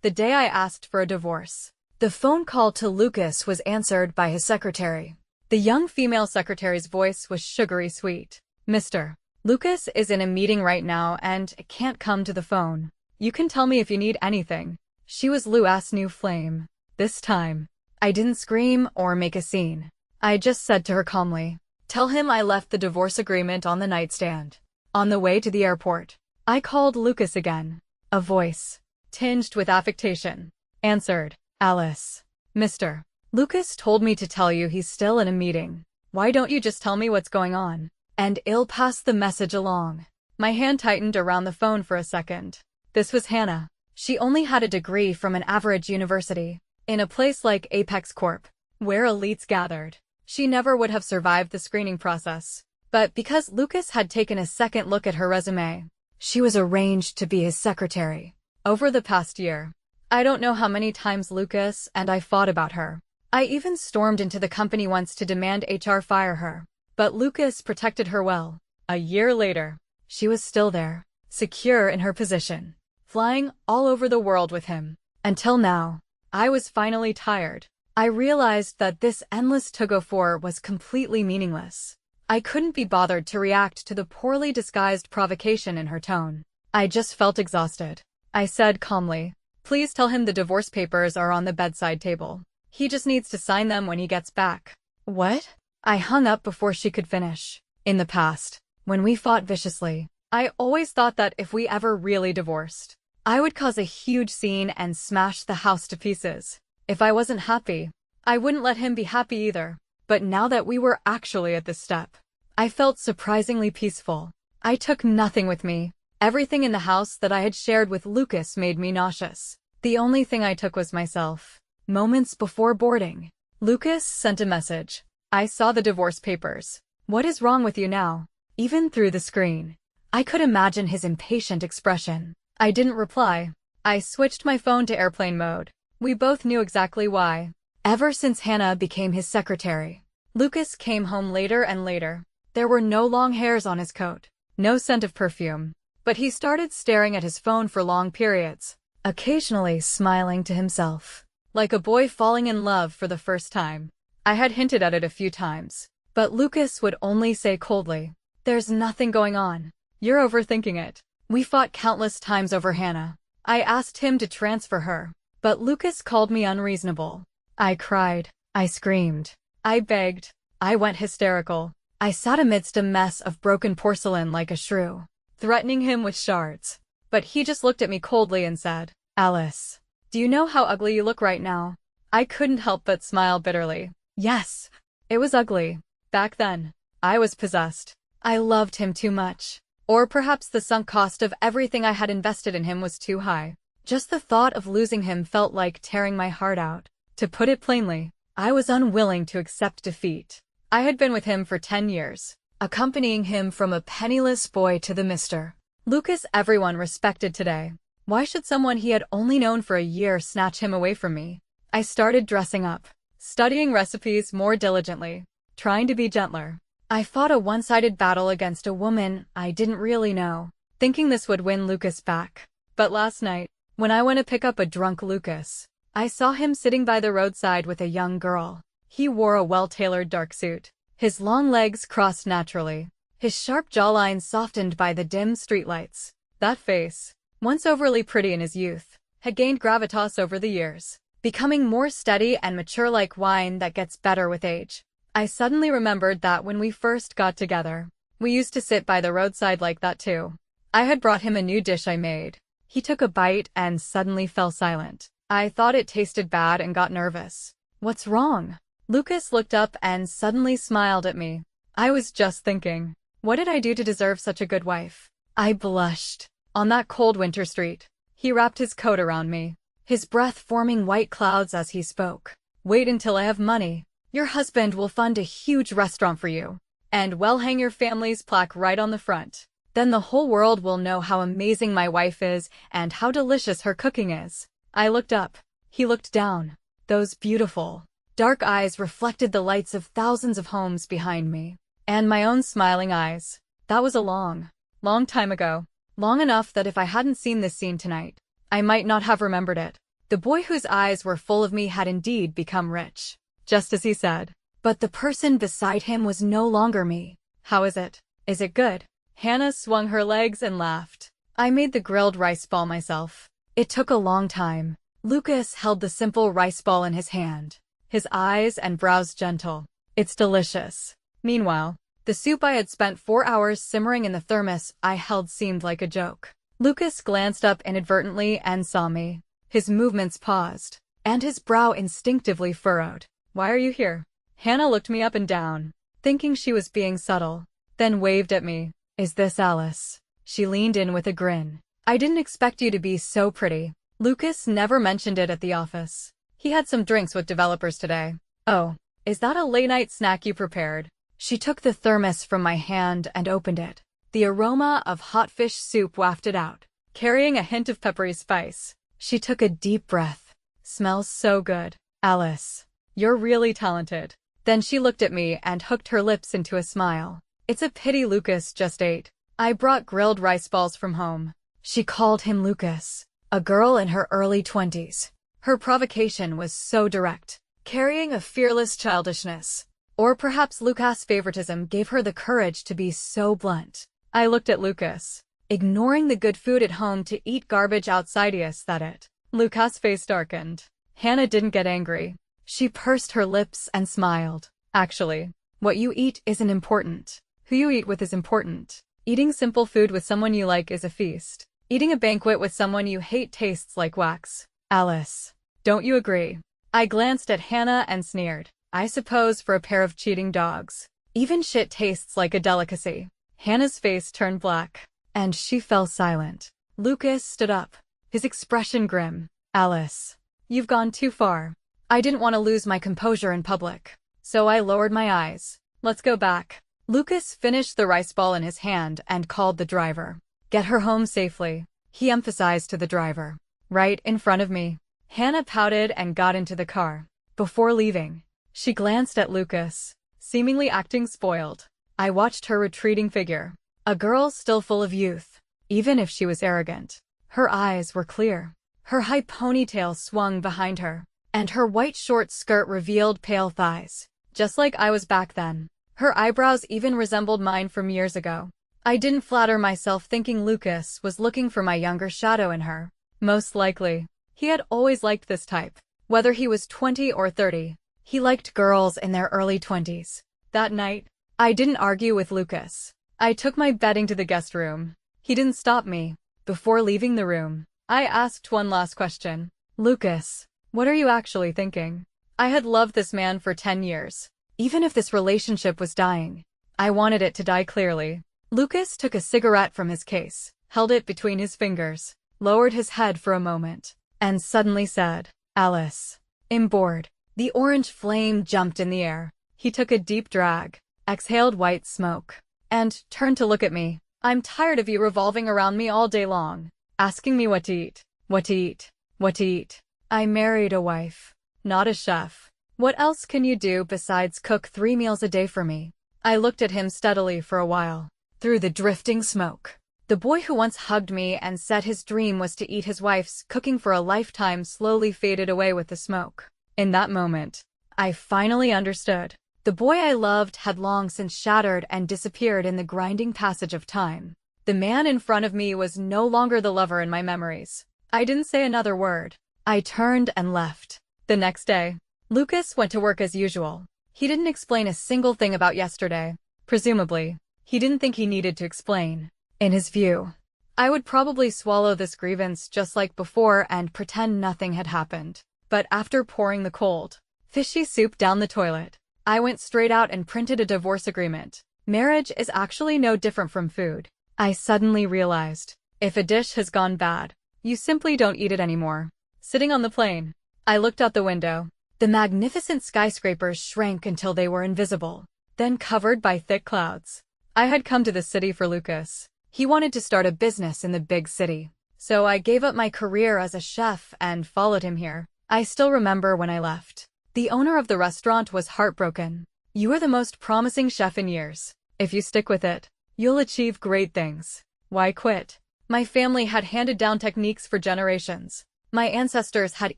the day I asked for a divorce. The phone call to Lucas was answered by his secretary. The young female secretary's voice was sugary sweet. "Mr. Lucas is in a meeting right now and can't come to the phone. You can tell me if you need anything." She was Lu's new flame. This time, I didn't scream or make a scene. I just said to her calmly, "Tell him I left the divorce agreement on the nightstand." On the way to the airport, I called Lucas again. A voice, tinged with affectation, answered, "Alice." "Mr. Lucas told me to tell you he's still in a meeting. Why don't you just tell me what's going on? And I'll pass the message along." My hand tightened around the phone for a second. This was Hannah. She only had a degree from an average university. In a place like Apex Corp, where elites gathered, she never would have survived the screening process. But because Lucas had taken a second look at her resume, she was arranged to be his secretary. Over the past year, I don't know how many times Lucas and I fought about her. I even stormed into the company once to demand HR fire her. But Lucas protected her well. A year later, she was still there, secure in her position, flying all over the world with him. Until now, I was finally tired. I realized that this endless tug-of-war was completely meaningless. I couldn't be bothered to react to the poorly disguised provocation in her tone. I just felt exhausted. I said calmly, "Please tell him the divorce papers are on the bedside table. He just needs to sign them when he gets back." "What?" I hung up before she could finish. In the past, when we fought viciously, I always thought that if we ever really divorced, I would cause a huge scene and smash the house to pieces. If I wasn't happy, I wouldn't let him be happy either. But now that we were actually at this step, I felt surprisingly peaceful. I took nothing with me. Everything in the house that I had shared with Lucas made me nauseous. The only thing I took was myself. Moments before boarding, Lucas sent a message. "I saw the divorce papers. What is wrong with you now?" Even through the screen, I could imagine his impatient expression. I didn't reply. I switched my phone to airplane mode. We both knew exactly why. Ever since Hannah became his secretary, Lucas came home later and later. There were no long hairs on his coat, no scent of perfume, but he started staring at his phone for long periods, occasionally smiling to himself, like a boy falling in love for the first time. I had hinted at it a few times, but Lucas would only say coldly, "There's nothing going on. You're overthinking it." We fought countless times over Hannah. I asked him to transfer her, but Lucas called me unreasonable. I cried. I screamed. I begged. I went hysterical. I sat amidst a mess of broken porcelain like a shrew, threatening him with shards. But he just looked at me coldly and said, "Alice, do you know how ugly you look right now?" I couldn't help but smile bitterly. Yes, it was ugly. Back then, I was possessed. I loved him too much. Or perhaps the sunk cost of everything I had invested in him was too high. Just the thought of losing him felt like tearing my heart out. To put it plainly, I was unwilling to accept defeat. I had been with him for 10 years, accompanying him from a penniless boy to the Mr. Lucas everyone respected today. Why should someone he had only known for a year snatch him away from me? I started dressing up, studying recipes more diligently, trying to be gentler. I fought a one-sided battle against a woman I didn't really know, thinking this would win Lucas back. But last night, when I went to pick up a drunk Lucas, I saw him sitting by the roadside with a young girl. He wore a well-tailored dark suit. His long legs crossed naturally, his sharp jawline softened by the dim streetlights. That face, once overly pretty in his youth, had gained gravitas over the years, becoming more steady and mature like wine that gets better with age. I suddenly remembered that when we first got together, we used to sit by the roadside like that too. I had brought him a new dish I made. He took a bite and suddenly fell silent. I thought it tasted bad and got nervous. "What's wrong?" Lucas looked up and suddenly smiled at me. I was just thinking, what did I do to deserve such a good wife? I blushed. On that cold winter street, he wrapped his coat around me, his breath forming white clouds as he spoke. "Wait until I have money. Your husband will fund a huge restaurant for you, and we'll hang your family's plaque right on the front. Then the whole world will know how amazing my wife is and how delicious her cooking is." I looked up. He looked down. Those beautiful, dark eyes reflected the lights of thousands of homes behind me, and my own smiling eyes. That was a long, long time ago. Long enough that if I hadn't seen this scene tonight, I might not have remembered it. The boy whose eyes were full of me had indeed become rich. Just as he said. But the person beside him was no longer me. How is it? Is it good? Hannah swung her legs and laughed. I made the grilled rice ball myself. It took a long time. Lucas held the simple rice ball in his hand, his eyes and brows gentle. It's delicious. Meanwhile, the soup I had spent 4 hours simmering in the thermos I held seemed like a joke. Lucas glanced up inadvertently and saw me. His movements paused, and his brow instinctively furrowed. Why are you here? Hannah looked me up and down, thinking she was being subtle, then waved at me. Is this Alice? She leaned in with a grin. I didn't expect you to be so pretty. Lucas never mentioned it at the office. He had some drinks with developers today. Oh, is that a late-night snack you prepared? She took the thermos from my hand and opened it. The aroma of hot fish soup wafted out, carrying a hint of peppery spice. She took a deep breath. Smells so good. Alice, you're really talented. Then she looked at me and hooked her lips into a smile. It's a pity Lucas just ate. I brought grilled rice balls from home. She called him Lucas, a girl in her early 20s. Her provocation was so direct, carrying a fearless childishness. Or perhaps Lucas' favoritism gave her the courage to be so blunt. I looked at Lucas, ignoring the good food at home to eat garbage outside. Is that it? Lucas' face darkened. Hannah didn't get angry. She pursed her lips and smiled. Actually, what you eat isn't important. Who you eat with is important. Eating simple food with someone you like is a feast. Eating a banquet with someone you hate tastes like wax. Alice, don't you agree? I glanced at Hannah and sneered. I suppose for a pair of cheating dogs, even shit tastes like a delicacy. Hannah's face turned black, and she fell silent. Lucas stood up, his expression grim. Alice, you've gone too far. I didn't want to lose my composure in public, so I lowered my eyes. Let's go back. Lucas finished the rice ball in his hand and called the driver. Get her home safely, he emphasized to the driver. Right in front of me. Hannah pouted and got into the car. Before leaving, she glanced at Lucas, seemingly acting spoiled. I watched her retreating figure. A girl still full of youth, even if she was arrogant. Her eyes were clear. Her high ponytail swung behind her, and her white short skirt revealed pale thighs, just like I was back then. Her eyebrows even resembled mine from years ago. I didn't flatter myself thinking Lucas was looking for my younger shadow in her. Most likely, he had always liked this type. Whether he was 20 or 30, he liked girls in their early 20s. That night, I didn't argue with Lucas. I took my bedding to the guest room. He didn't stop me. Before leaving the room, I asked one last question. Lucas, what are you actually thinking? I had loved this man for 10 years. Even if this relationship was dying, I wanted it to die clearly. Lucas took a cigarette from his case, held it between his fingers, lowered his head for a moment, and suddenly said, Alice, I'm bored. The orange flame jumped in the air. He took a deep drag, exhaled white smoke, and turned to look at me. I'm tired of you revolving around me all day long, asking me what to eat, what to eat, what to eat. I married a wife, not a chef. What else can you do besides cook 3 meals a day for me? I looked at him steadily for a while, through the drifting smoke. The boy who once hugged me and said his dream was to eat his wife's cooking for a lifetime slowly faded away with the smoke. In that moment, I finally understood. The boy I loved had long since shattered and disappeared in the grinding passage of time. The man in front of me was no longer the lover in my memories. I didn't say another word. I turned and left. The next day, Lucas went to work as usual. He didn't explain a single thing about yesterday. Presumably, he didn't think he needed to explain. In his view, I would probably swallow this grievance just like before and pretend nothing had happened. But after pouring the cold, fishy soup down the toilet, I went straight out and printed a divorce agreement. Marriage is actually no different from food. I suddenly realized, if a dish has gone bad, you simply don't eat it anymore. Sitting on the plane, I looked out the window. The magnificent skyscrapers shrank until they were invisible, then covered by thick clouds. I had come to the city for Lucas. He wanted to start a business in the big city, so I gave up my career as a chef and followed him here. I still remember when I left. The owner of the restaurant was heartbroken. You are the most promising chef in years. If you stick with it, you'll achieve great things. Why quit? My family had handed down techniques for generations. My ancestors had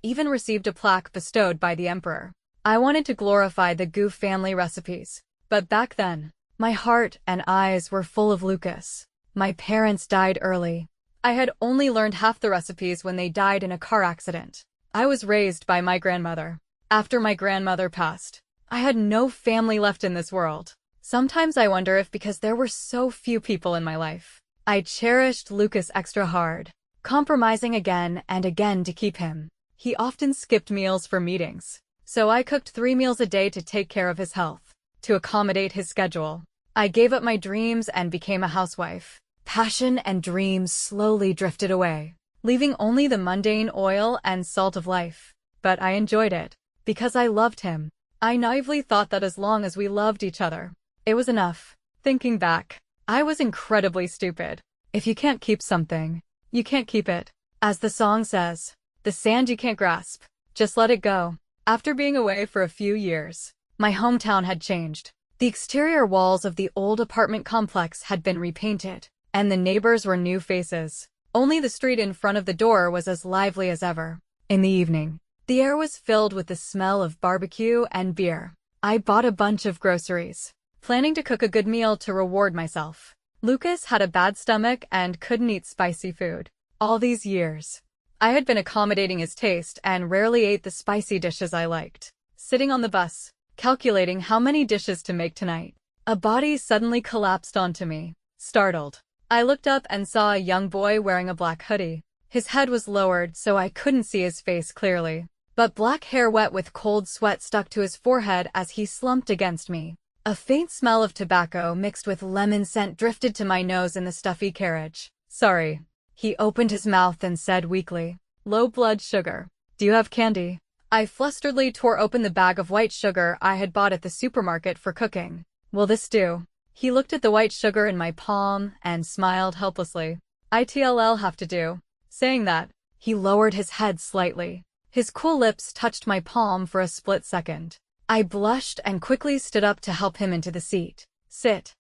even received a plaque bestowed by the emperor. I wanted to glorify the Gu family recipes. But back then, my heart and eyes were full of Lucas. My parents died early. I had only learned half the recipes when they died in a car accident. I was raised by my grandmother. After my grandmother passed, I had no family left in this world. Sometimes I wonder if because there were so few people in my life, I cherished Lucas extra hard, compromising again and again to keep him. He often skipped meals for meetings, so I cooked 3 meals a day to take care of his health. To accommodate his schedule, I gave up my dreams and became a housewife. Passion and dreams slowly drifted away, leaving only the mundane oil and salt of life. But I enjoyed it, because I loved him. I naively thought that as long as we loved each other, it was enough. Thinking back, I was incredibly stupid. If you can't keep something, you can't keep it. As the song says, the sand you can't grasp, just let it go. After being away for a few years, my hometown had changed. The exterior walls of the old apartment complex had been repainted, and the neighbors were new faces. Only the street in front of the door was as lively as ever. In the evening, the air was filled with the smell of barbecue and beer. I bought a bunch of groceries, planning to cook a good meal to reward myself. Lucas had a bad stomach and couldn't eat spicy food. All these years, I had been accommodating his taste and rarely ate the spicy dishes I liked. Sitting on the bus, calculating how many dishes to make tonight, a body suddenly collapsed onto me. Startled, I looked up and saw a young boy wearing a black hoodie. His head was lowered so I couldn't see his face clearly, but black hair wet with cold sweat stuck to his forehead as he slumped against me. A faint smell of tobacco mixed with lemon scent drifted to my nose in the stuffy carriage. Sorry. He opened his mouth and said weakly, low blood sugar. Do you have candy? I flusteredly tore open the bag of white sugar I had bought at the supermarket for cooking. Will this do? He looked at the white sugar in my palm and smiled helplessly. It'll have to do. Saying that, he lowered his head slightly. His cool lips touched my palm for a split second. I blushed and quickly stood up to help him into the seat. Sit.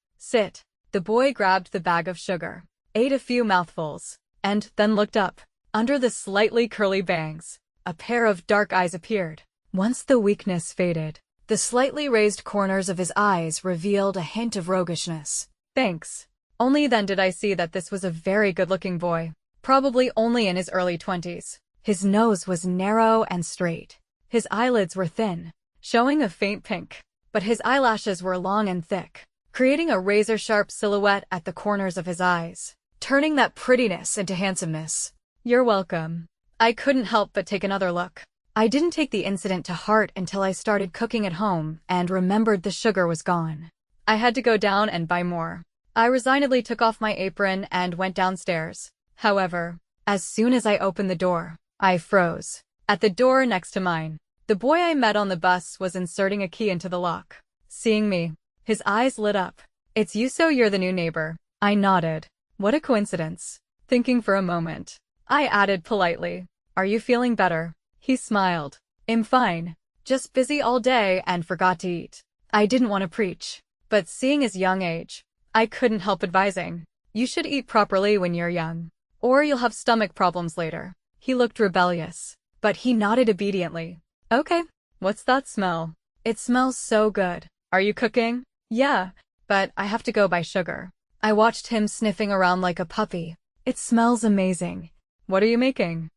The boy grabbed the bag of sugar, ate a few mouthfuls, and then looked up. Under the slightly curly bangs, a pair of dark eyes appeared. Once the weakness faded, the slightly raised corners of his eyes revealed a hint of roguishness. Thanks. Only then did I see that this was a very good-looking boy, probably only in his early 20s. His nose was narrow and straight. His eyelids were thin, showing a faint pink, but his eyelashes were long and thick, creating a razor-sharp silhouette at the corners of his eyes, turning that prettiness into handsomeness. You're welcome. I couldn't help but take another look. I didn't take the incident to heart until I started cooking at home and remembered the sugar was gone. I had to go down and buy more. I resignedly took off my apron and went downstairs. However, as soon as I opened the door, I froze. At the door next to mine, the boy I met on the bus was inserting a key into the lock. Seeing me, his eyes lit up. It's you, so you're the new neighbor. I nodded. What a coincidence. Thinking for a moment, I added politely, are you feeling better? He smiled. I'm fine. Just busy all day and forgot to eat. I didn't want to preach, but seeing his young age, I couldn't help advising. You should eat properly when you're young, or you'll have stomach problems later. He looked rebellious, but he nodded obediently. Okay, what's that smell? It smells so good. Are you cooking? Yeah, but I have to go buy sugar. I watched him sniffing around like a puppy. It smells amazing. What are you making?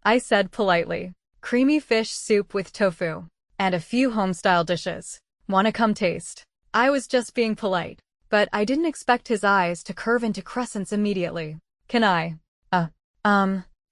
I said politely. Creamy fish soup with tofu, and a few home-style dishes. Wanna come taste? I was just being polite, but I didn't expect his eyes to curve into crescents immediately. Can I?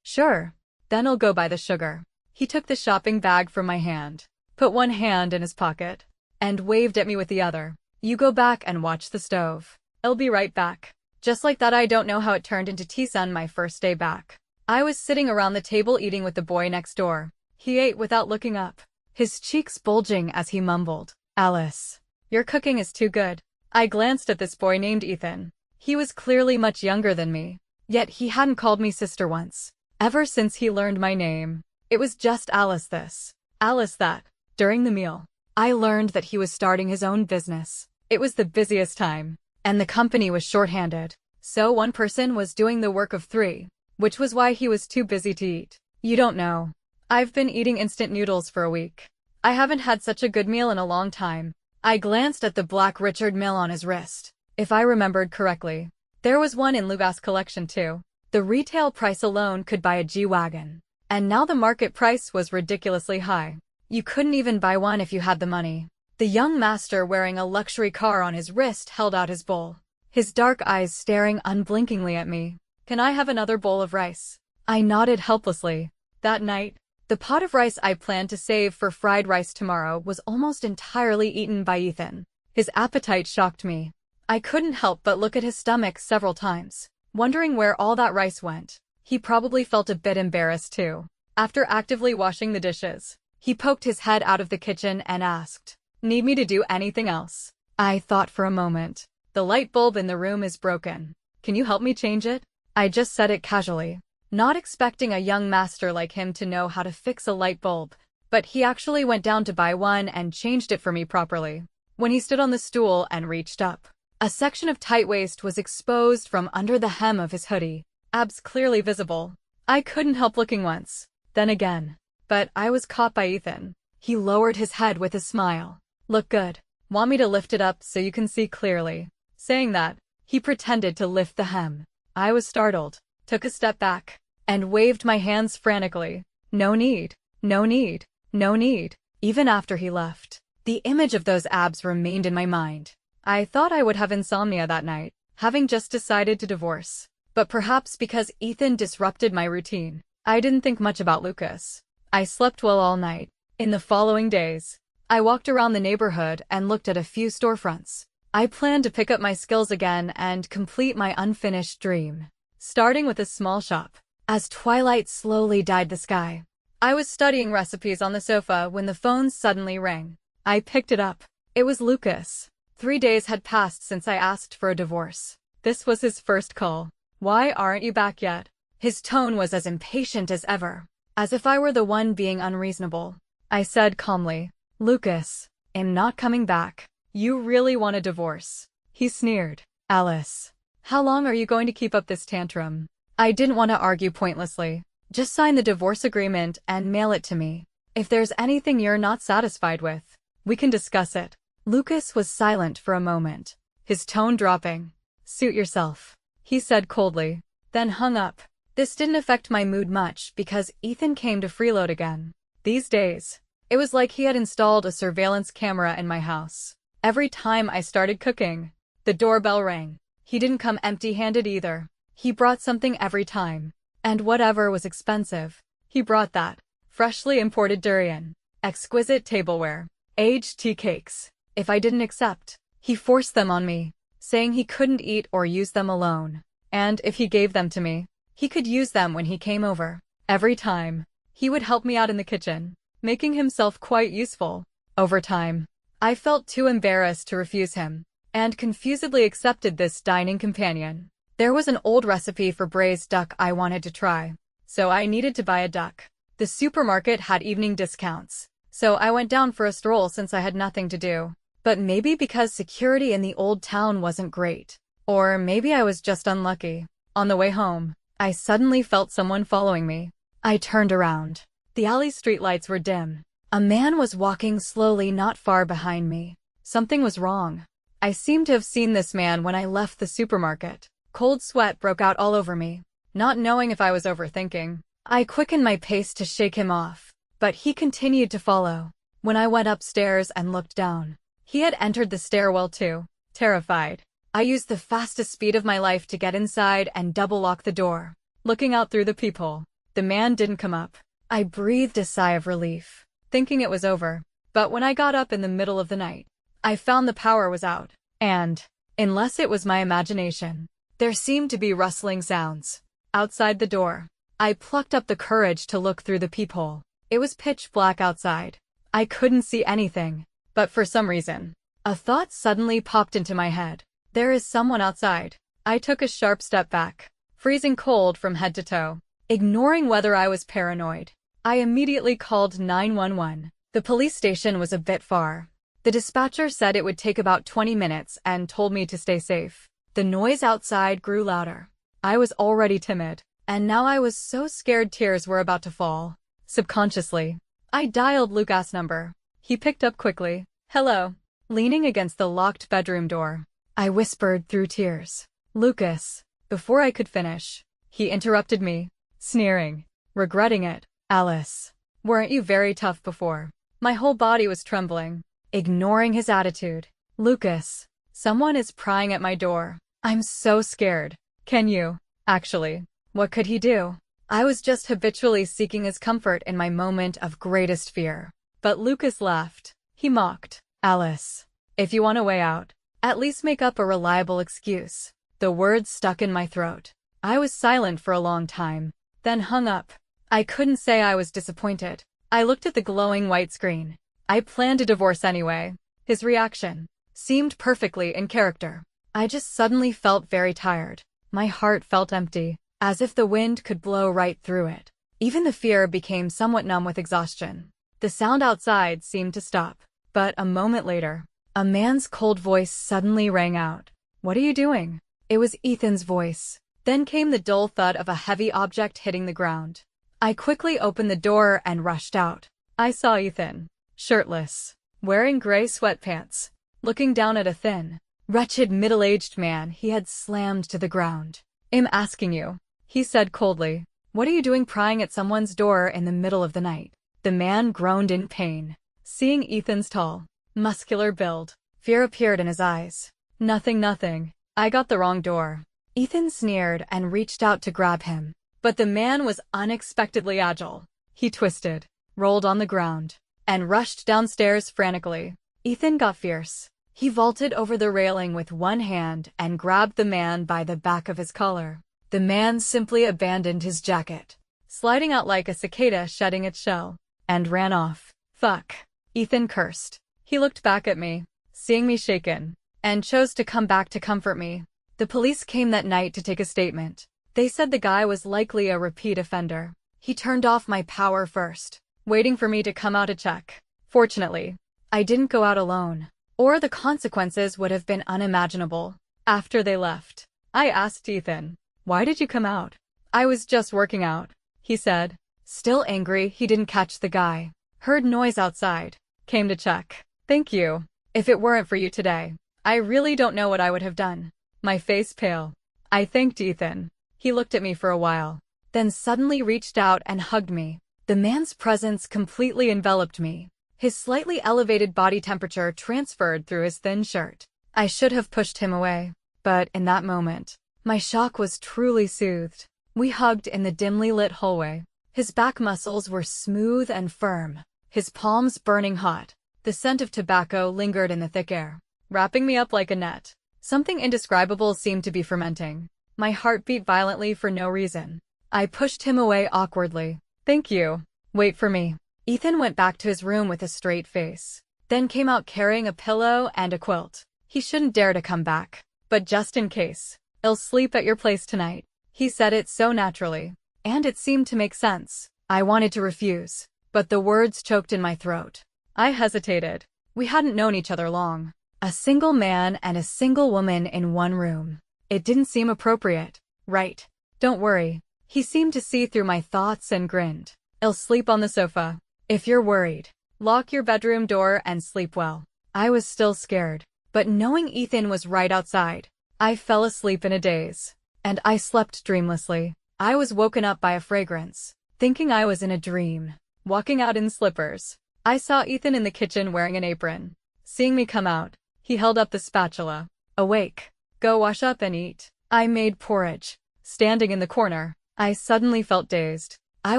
Sure. Then I'll go buy the sugar. He took the shopping bag from my hand, put one hand in his pocket, and waved at me with the other. You go back and watch the stove. I'll be right back. Just like that, I don't know how it turned into T-Sun my first day back. I was sitting around the table eating with the boy next door. He ate without looking up, his cheeks bulging as he mumbled, Alice, your cooking is too good. I glanced at this boy named Ethan. He was clearly much younger than me, yet he hadn't called me sister once. Ever since he learned my name, it was just Alice this, Alice that. During the meal, I learned that he was starting his own business. It was the busiest time, and the company was short-handed, so one person was doing the work of 3. Which was why he was too busy to eat. You don't know. I've been eating instant noodles for a week. I haven't had such a good meal in a long time. I glanced at the black Richard Mille on his wrist. If I remembered correctly, there was one in Lugas' collection too. The retail price alone could buy a G-Wagon. And now the market price was ridiculously high. You couldn't even buy one if you had the money. The young master wearing a luxury car on his wrist held out his bowl, his dark eyes staring unblinkingly at me. Can I have another bowl of rice? I nodded helplessly. That night, the pot of rice I planned to save for fried rice tomorrow was almost entirely eaten by Ethan. His appetite shocked me. I couldn't help but look at his stomach several times, wondering where all that rice went. He probably felt a bit embarrassed too. After actively washing the dishes, he poked his head out of the kitchen and asked, "Need me to do anything else?" I thought for a moment. The light bulb in the room is broken. Can you help me change it? I just said it casually, not expecting a young master like him to know how to fix a light bulb, but he actually went down to buy one and changed it for me properly. When he stood on the stool and reached up, a section of tight waist was exposed from under the hem of his hoodie, abs clearly visible. I couldn't help looking once, then again. But I was caught by Ethan. He lowered his head with a smile. "Look good. Want me to lift it up so you can see clearly?" Saying that, he pretended to lift the hem. I was startled, took a step back, and waved my hands frantically. No need, no need, no need. Even after he left, the image of those abs remained in my mind. I thought I would have insomnia that night, having just decided to divorce. But perhaps because Ethan disrupted my routine, I didn't think much about Lucas. I slept well all night. In the following days, I walked around the neighborhood and looked at a few storefronts. I planned to pick up my skills again and complete my unfinished dream, starting with a small shop. As twilight slowly dyed the sky, I was studying recipes on the sofa when the phone suddenly rang. I picked it up. It was Lucas. 3 days had passed since I asked for a divorce. This was his first call. "Why aren't you back yet?" His tone was as impatient as ever, as if I were the one being unreasonable. I said calmly, "Lucas, I'm not coming back. You really want a divorce?" He sneered. "Alice, how long are you going to keep up this tantrum?" I didn't want to argue pointlessly. "Just sign the divorce agreement and mail it to me. If there's anything you're not satisfied with, we can discuss it." Lucas was silent for a moment, his tone dropping. "Suit yourself," he said coldly, then hung up. This didn't affect my mood much because Ethan came to freeload again. These days, it was like he had installed a surveillance camera in my house. Every time I started cooking, the doorbell rang. He didn't come empty-handed either. He brought something every time. And whatever was expensive, he brought that. Freshly imported durian, exquisite tableware, aged tea cakes. If I didn't accept, he forced them on me, saying he couldn't eat or use them alone. And if he gave them to me, he could use them when he came over. Every time, he would help me out in the kitchen, making himself quite useful. Over time, I felt too embarrassed to refuse him, and confusedly accepted this dining companion. There was an old recipe for braised duck I wanted to try, so I needed to buy a duck. The supermarket had evening discounts, so I went down for a stroll since I had nothing to do. But maybe because security in the old town wasn't great, or maybe I was just unlucky. On the way home, I suddenly felt someone following me. I turned around. The alley streetlights were dim. A man was walking slowly not far behind me. Something was wrong. I seemed to have seen this man when I left the supermarket. Cold sweat broke out all over me. Not knowing if I was overthinking, I quickened my pace to shake him off, but he continued to follow. When I went upstairs and looked down, he had entered the stairwell too. Terrified, I used the fastest speed of my life to get inside and double-lock the door. Looking out through the peephole, the man didn't come up. I breathed a sigh of relief, thinking it was over. But when I got up in the middle of the night, I found the power was out. And, unless it was my imagination, there seemed to be rustling sounds. Outside the door, I plucked up the courage to look through the peephole. It was pitch black outside. I couldn't see anything. But for some reason, a thought suddenly popped into my head. There is someone outside. I took a sharp step back, freezing cold from head to toe. Ignoring whether I was paranoid, I immediately called 911. The police station was a bit far. The dispatcher said it would take about 20 minutes and told me to stay safe. The noise outside grew louder. I was already timid, And now I was so scared tears were about to fall. Subconsciously, I dialed Lucas' number. He picked up quickly. Hello. Leaning against the locked bedroom door, I whispered through tears. Lucas. Before I could finish, he interrupted me, sneering. Regretting it. Alice. Weren't you very tough before? My whole body was trembling. Ignoring his attitude. Lucas. Someone is prying at my door. I'm so scared. Can you? Actually, what could he do? I was just habitually seeking his comfort in my moment of greatest fear. But Lucas laughed. He mocked. Alice. If you want a way out, at least make up a reliable excuse. The words stuck in my throat. I was silent for a long time, then hung up. I couldn't say I was disappointed. I looked at the glowing white screen. I planned a divorce anyway. His reaction seemed perfectly in character. I just suddenly felt very tired. My heart felt empty, as if the wind could blow right through it. Even the fear became somewhat numb with exhaustion. The sound outside seemed to stop. But a moment later, a man's cold voice suddenly rang out. What are you doing? It was Ethan's voice. Then came the dull thud of a heavy object hitting the ground. I quickly opened the door and rushed out. I saw Ethan, shirtless, wearing gray sweatpants, looking down at a thin, wretched middle-aged man he had slammed to the ground. I'm asking you, he said coldly. What are you doing prying at someone's door in the middle of the night? The man groaned in pain. Seeing Ethan's tall, muscular build, fear appeared in his eyes. Nothing. I got the wrong door. Ethan sneered and reached out to grab him. But the man was unexpectedly agile. He twisted, rolled on the ground, and rushed downstairs frantically. Ethan got fierce. He vaulted over the railing with one hand and grabbed the man by the back of his collar. The man simply abandoned his jacket, sliding out like a cicada shedding its shell, and ran off. Fuck. Ethan cursed. He looked back at me, seeing me shaken, and chose to come back to comfort me. The police came that night to take a statement. They said the guy was likely a repeat offender. He turned off my power first, waiting for me to come out to check. Fortunately, I didn't go out alone, or the consequences would have been unimaginable. After they left, I asked Ethan, why did you come out? I was just working out, he said. Still angry he didn't catch the guy. Heard noise outside. Came to check. Thank you. If it weren't for you today, I really don't know what I would have done. My face pale. I thanked Ethan. He looked at me for a while, then suddenly reached out and hugged me. The man's presence completely enveloped me. His slightly elevated body temperature transferred through his thin shirt. I should have pushed him away, but in that moment, my shock was truly soothed. We hugged in the dimly lit hallway. His back muscles were smooth and firm, his palms burning hot. The scent of tobacco lingered in the thick air, wrapping me up like a net. Something indescribable seemed to be fermenting. My heart beat violently for no reason. I pushed him away awkwardly. Thank you. Wait for me. Ethan went back to his room with a straight face, then came out carrying a pillow and a quilt. He shouldn't dare to come back, but just in case, I'll sleep at your place tonight. He said it so naturally, and it seemed to make sense. I wanted to refuse, but the words choked in my throat. I hesitated. We hadn't known each other long. A single man and a single woman in one room. It didn't seem appropriate, right? Don't worry. He seemed to see through my thoughts and grinned. I'll sleep on the sofa. If you're worried, lock your bedroom door and sleep well. I was still scared, but knowing Ethan was right outside, I fell asleep in a daze. And I slept dreamlessly. I was woken up by a fragrance, thinking I was in a dream. Walking out in slippers, I saw Ethan in the kitchen wearing an apron. Seeing me come out, he held up the spatula. Awake. Go wash up and eat. I made porridge. Standing in the corner, I suddenly felt dazed. I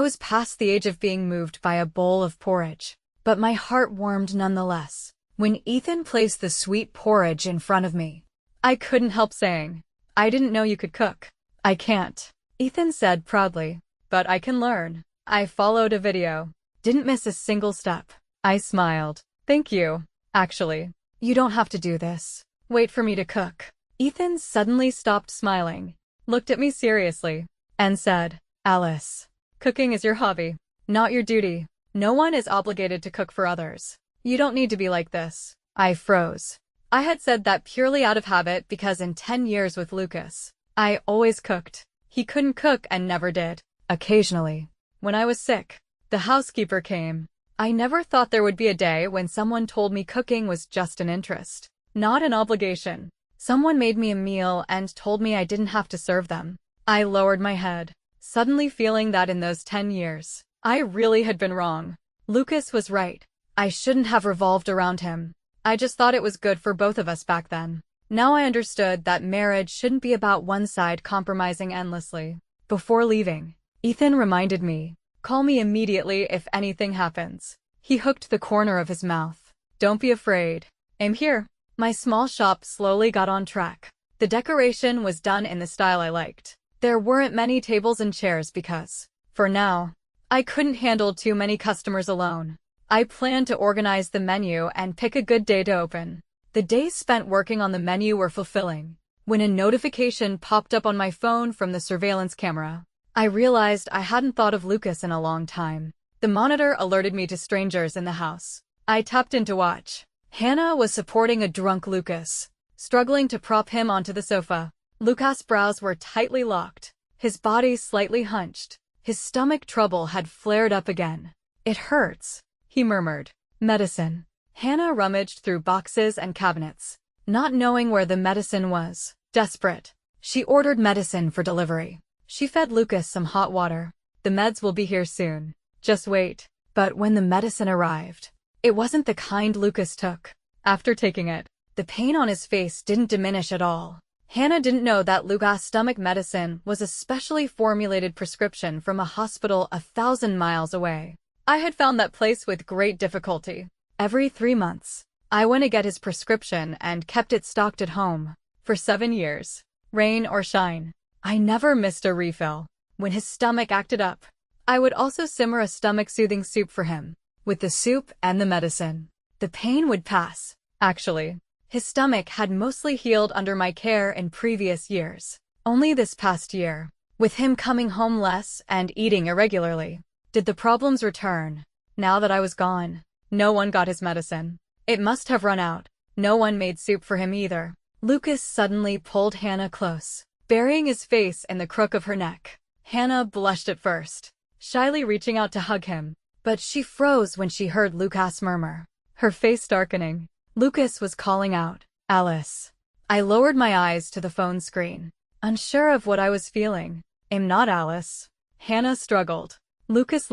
was past the age of being moved by a bowl of porridge, but my heart warmed nonetheless. When Ethan placed the sweet porridge in front of me, I couldn't help saying, I didn't know you could cook. I can't, Ethan said proudly, but I can learn. I followed a video. Didn't miss a single step. I smiled. Thank you. Actually, you don't have to do this. Wait for me to cook. Ethan suddenly stopped smiling, looked at me seriously, and said, Alice, cooking is your hobby, not your duty. No one is obligated to cook for others. You don't need to be like this. I froze. I had said that purely out of habit because in 10 years with Lucas, I always cooked. He couldn't cook and never did. Occasionally, when I was sick, the housekeeper came. I never thought there would be a day when someone told me cooking was just an interest, not an obligation. Someone made me a meal and told me I didn't have to serve them. I lowered my head, suddenly feeling that in those 10 years, I really had been wrong. Lucas was right. I shouldn't have revolved around him. I just thought it was good for both of us back then. Now I understood that marriage shouldn't be about one side compromising endlessly. Before leaving, Ethan reminded me, "Call me immediately if anything happens." He hooked the corner of his mouth. "Don't be afraid. I'm here." My small shop slowly got on track. The decoration was done in the style I liked. There weren't many tables and chairs because, for now, I couldn't handle too many customers alone. I planned to organize the menu and pick a good day to open. The days spent working on the menu were fulfilling. When a notification popped up on my phone from the surveillance camera, I realized I hadn't thought of Lucas in a long time. The monitor alerted me to strangers in the house. I tapped in to watch. Hannah was supporting a drunk Lucas, struggling to prop him onto the sofa. Lucas' brows were tightly locked, his body slightly hunched. His stomach trouble had flared up again. "It hurts," he murmured. "Medicine." Hannah rummaged through boxes and cabinets, not knowing where the medicine was. Desperate, she ordered medicine for delivery. She fed Lucas some hot water. "The meds will be here soon. Just wait." But when the medicine arrived, it wasn't the kind Lucas took. After taking it, the pain on his face didn't diminish at all. Hannah didn't know that Lucas' stomach medicine was a specially formulated prescription from a hospital 1,000 miles away. I had found that place with great difficulty. Every 3 months, I went to get his prescription and kept it stocked at home. For 7 years, rain or shine, I never missed a refill. When his stomach acted up, I would also simmer a stomach-soothing soup for him. With the soup and the medicine, the pain would pass. Actually, his stomach had mostly healed under my care in previous years. Only this past year, with him coming home less and eating irregularly, did the problems return. Now that I was gone, no one got his medicine. It must have run out. No one made soup for him either. Lucas suddenly pulled Hannah close, burying his face in the crook of her neck. Hannah blushed at first, shyly reaching out to hug him. But she froze when she heard Lucas murmur, her face darkening. Lucas was calling out, "Alice." I lowered my eyes to the phone screen, unsure of what I was feeling. "I'm not Alice." Hannah struggled. Lucas,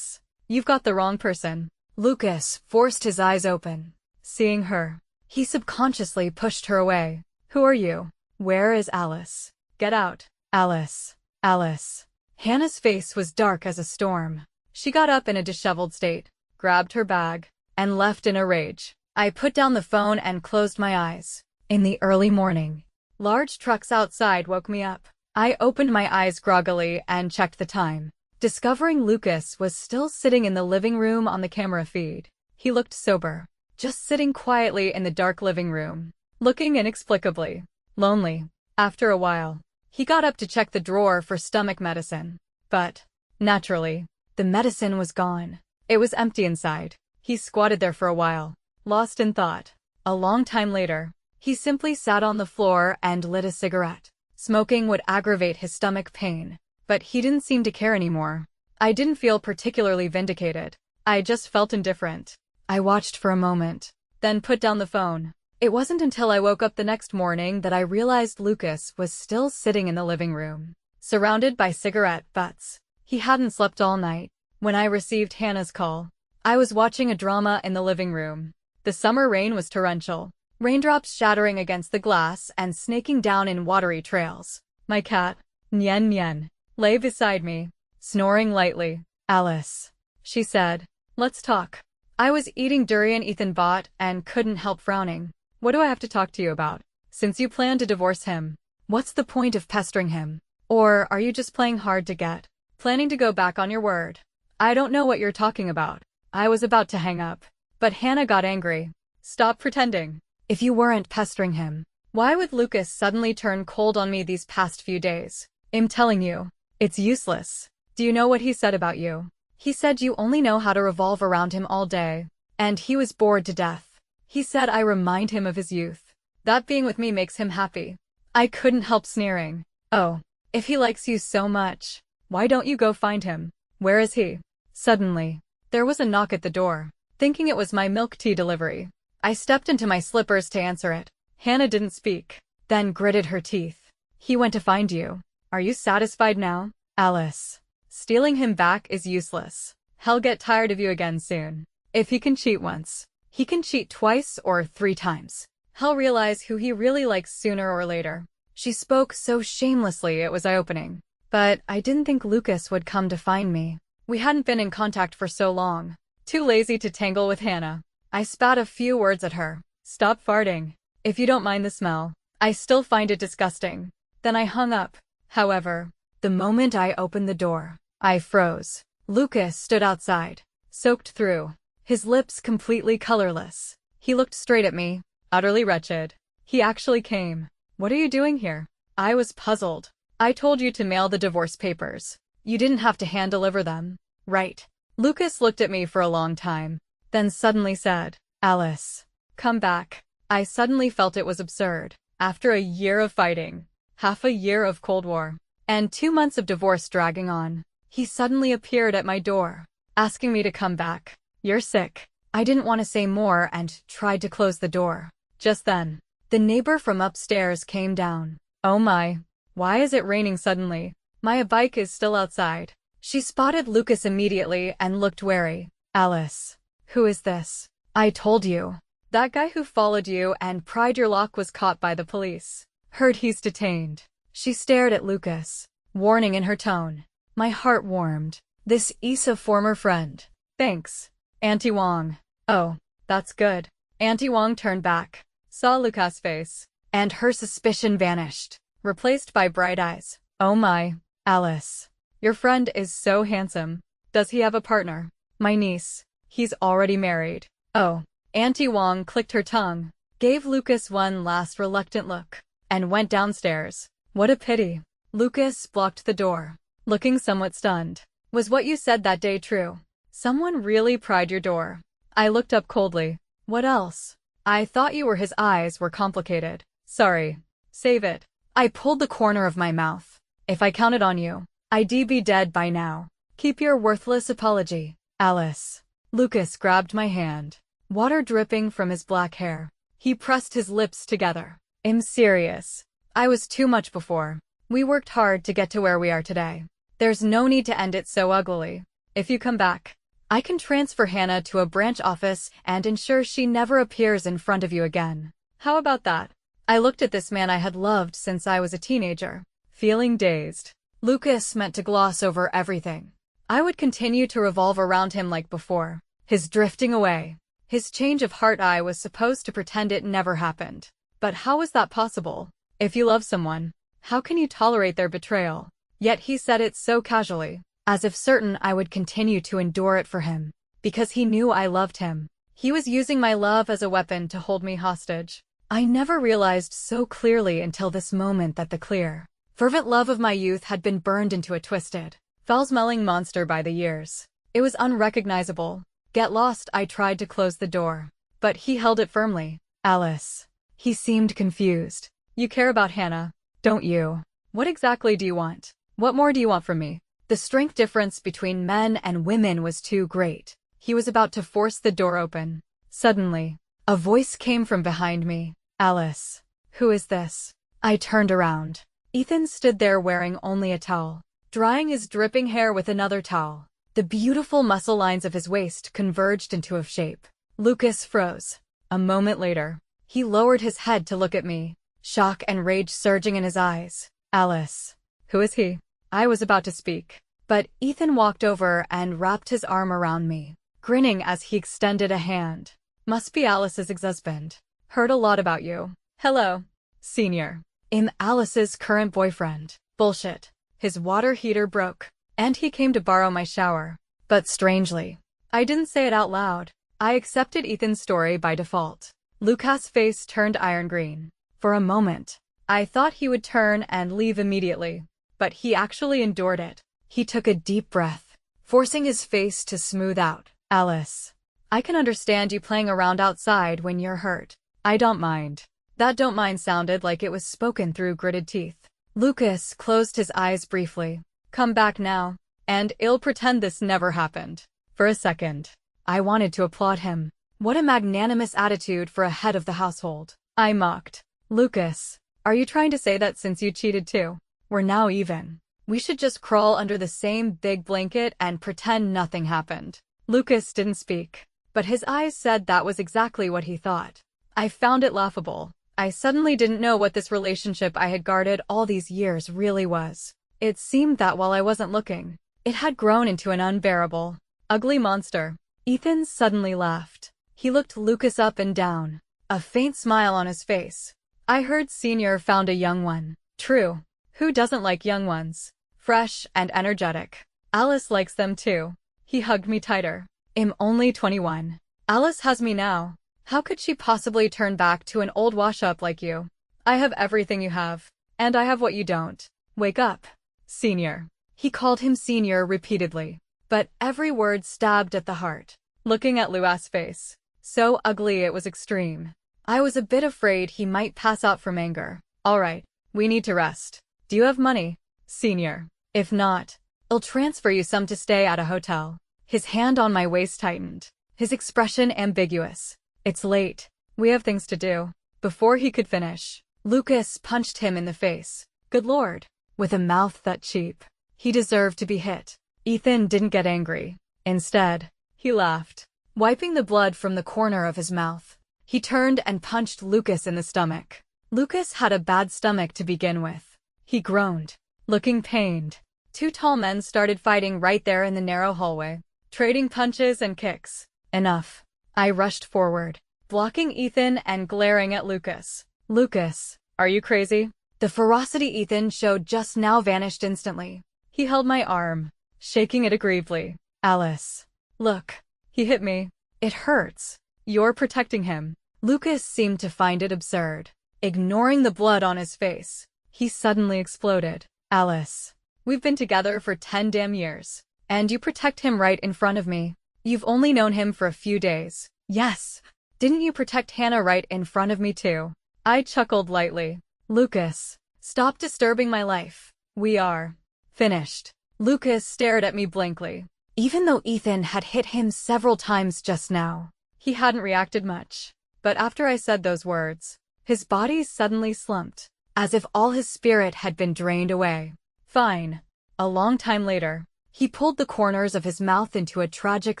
you've got the wrong person." Lucas forced his eyes open. Seeing her, he subconsciously pushed her away. "Who are you? Where is Alice? Get out." "Alice. Alice." Hannah's face was dark as a storm. She got up in a disheveled state, grabbed her bag, and left in a rage. I put down the phone and closed my eyes. In the early morning, large trucks outside woke me up. I opened my eyes groggily and checked the time, discovering Lucas was still sitting in the living room on the camera feed. He looked sober, just sitting quietly in the dark living room, looking inexplicably lonely. After a while, he got up to check the drawer for stomach medicine. But, naturally, the medicine was gone. It was empty inside. He squatted there for a while, lost in thought. A long time later, he simply sat on the floor and lit a cigarette. Smoking would aggravate his stomach pain, but he didn't seem to care anymore. I didn't feel particularly vindicated. I just felt indifferent. I watched for a moment, then put down the phone. It wasn't until I woke up the next morning that I realized Lucas was still sitting in the living room, surrounded by cigarette butts. He hadn't slept all night. When I received Hannah's call, I was watching a drama in the living room. The summer rain was torrential, raindrops shattering against the glass and snaking down in watery trails. My cat, Nyen Nyen, lay beside me, snoring lightly. "Alice," she said, "let's talk." I was eating durian Ethan bought and couldn't help frowning. "What do I have to talk to you about? Since you plan to divorce him, what's the point of pestering him? Or are you just playing hard to get? Planning to go back on your word?" "I don't know what you're talking about." I was about to hang up, but Hannah got angry. "Stop pretending. If you weren't pestering him, why would Lucas suddenly turn cold on me these past few days? I'm telling you, it's useless. Do you know what he said about you? He said you only know how to revolve around him all day, and he was bored to death. He said I remind him of his youth. That being with me makes him happy." I couldn't help sneering. "Oh, If he likes you so much, why don't you go find him? Where is he? Suddenly, there was a knock at the door. Thinking it was my milk tea delivery, I stepped into my slippers to answer it. Hannah didn't speak, then gritted her teeth. He went to find you. Are you satisfied now, Alice? Stealing him back is useless. He'll get tired of you again soon. If he can cheat once, he can cheat twice or 3 times. He'll realize who he really likes sooner or later. She spoke so shamelessly it was eye-opening. But I didn't think Lucas would come to find me. We hadn't been in contact for so long. Too lazy to tangle with Hannah. I spat a few words at her. Stop farting. If you don't mind the smell. I still find it disgusting. Then I hung up. However, the moment I opened the door, I froze. Lucas stood outside, soaked through, his lips completely colorless. He looked straight at me, utterly wretched. He actually came. What are you doing here? I was puzzled. I told you to mail the divorce papers. You didn't have to hand-deliver them, right? Lucas looked at me for a long time, then suddenly said, Alice, come back. I suddenly felt it was absurd. After a year of fighting, half a year of Cold War, and 2 months of divorce dragging on, he suddenly appeared at my door, asking me to come back. You're sick. I didn't want to say more and tried to close the door. Just then, the neighbor from upstairs came down. Oh my, why is it raining suddenly? My bike is still outside. She spotted Lucas immediately and looked wary. Alice, who is this? I told you. That guy who followed you and pried your lock was caught by the police. Heard he's detained. She stared at Lucas, warning in her tone. My heart warmed. This is a former friend. Thanks, Auntie Wong. Oh, that's good. Auntie Wong turned back, saw Lucas' face, and her suspicion vanished, replaced by bright eyes. Oh my, Alice. Your friend is so handsome. Does he have a partner? My niece. He's already married. Oh. Auntie Wong clicked her tongue, gave Lucas one last reluctant look, and went downstairs. What a pity. Lucas blocked the door, looking somewhat stunned. Was what you said that day true? Someone really pried your door. I looked up coldly. What else? I thought you were his eyes were complicated. Sorry. Save it. I pulled the corner of my mouth. If I counted on you, I'd be dead by now. Keep your worthless apology, Alice. Lucas grabbed my hand, water dripping from his black hair. He pressed his lips together. I'm serious. I was too much before. We worked hard to get to where we are today. There's no need to end it so uglily. If you come back, I can transfer Hannah to a branch office and ensure she never appears in front of you again. How about that? I looked at this man I had loved since I was a teenager, feeling dazed. Lucas meant to gloss over everything. I would continue to revolve around him like before. His drifting away, his change of heart. I was supposed to pretend it never happened. But how was that possible? If you love someone, how can you tolerate their betrayal? Yet he said it so casually, as if certain I would continue to endure it for him, because he knew I loved him. He was using my love as a weapon to hold me hostage. I never realized so clearly until this moment that the clear, fervent love of my youth had been burned into a twisted, foul-smelling monster by the years. It was unrecognizable. Get lost. I tried to close the door, but he held it firmly. Alice. He seemed confused. You care about Hannah, don't you? What exactly do you want? What more do you want from me? The strength difference between men and women was too great. He was about to force the door open. Suddenly, a voice came from behind me. Alice. Who is this? I turned around. Ethan stood there wearing only a towel, drying his dripping hair with another towel. The beautiful muscle lines of his waist converged into a shape. Lucas froze. A moment later, he lowered his head to look at me, shock and rage surging in his eyes. Alice. Who is he? I was about to speak, but Ethan walked over and wrapped his arm around me, grinning as he extended a hand. Must be Alice's ex-husband. Heard a lot about you. Hello, senior. I'm Alice's current boyfriend. Bullshit. His water heater broke, and he came to borrow my shower. But strangely, I didn't say it out loud. I accepted Ethan's story by default. Lucas' face turned iron green. For a moment, I thought he would turn and leave immediately, but he actually endured it. He took a deep breath, forcing his face to smooth out. Alice. I can understand you playing around outside when you're hurt. I don't mind. That don't mind sounded like it was spoken through gritted teeth. Lucas closed his eyes briefly. Come back now, and I'll pretend this never happened. For a second, I wanted to applaud him. What a magnanimous attitude for a head of the household. I mocked. Lucas, are you trying to say that since you cheated too, we're now even? We should just crawl under the same big blanket and pretend nothing happened. Lucas didn't speak, but his eyes said that was exactly what he thought. I found it laughable. I suddenly didn't know what this relationship I had guarded all these years really was. It seemed that while I wasn't looking, it had grown into an unbearable, ugly monster. Ethan suddenly laughed. He looked Lucas up and down, a faint smile on his face. I heard Senior found a young one. True. Who doesn't like young ones? Fresh and energetic. Alice likes them too. He hugged me tighter. I'm only 21. Alice has me now. How could she possibly turn back to an old wash-up like you? I have everything you have, and I have what you don't. Wake up, Senior. He called him Senior repeatedly, but every word stabbed at the heart. Looking at Lua's face, so ugly it was extreme, I was a bit afraid he might pass out from anger. All right, we need to rest. Do you have money, Senior? If not, I'll transfer you some to stay at a hotel. His hand on my waist tightened, his expression ambiguous. It's late. We have things to do. Before he could finish, Lucas punched him in the face. Good Lord. With a mouth that cheap. He deserved to be hit. Ethan didn't get angry. Instead, he laughed, wiping the blood from the corner of his mouth. He turned and punched Lucas in the stomach. Lucas had a bad stomach to begin with. He groaned, looking pained. Two tall men started fighting right there in the narrow hallway, trading punches and kicks. Enough. I rushed forward, blocking Ethan and glaring at Lucas. Lucas, are you crazy? The ferocity Ethan showed just now vanished instantly. He held my arm, shaking it aggrievedly. Alice. Look. He hit me. It hurts. You're protecting him. Lucas seemed to find it absurd. Ignoring the blood on his face, he suddenly exploded. Alice. We've been together for 10 damn years, and you protect him right in front of me. You've only known him for a few days. Yes. Didn't you protect Hannah right in front of me too? I chuckled lightly. Lucas, stop disturbing my life. We are finished. Lucas stared at me blankly. Even though Ethan had hit him several times just now, he hadn't reacted much. But after I said those words, his body suddenly slumped, as if all his spirit had been drained away. Fine. A long time later, he pulled the corners of his mouth into a tragic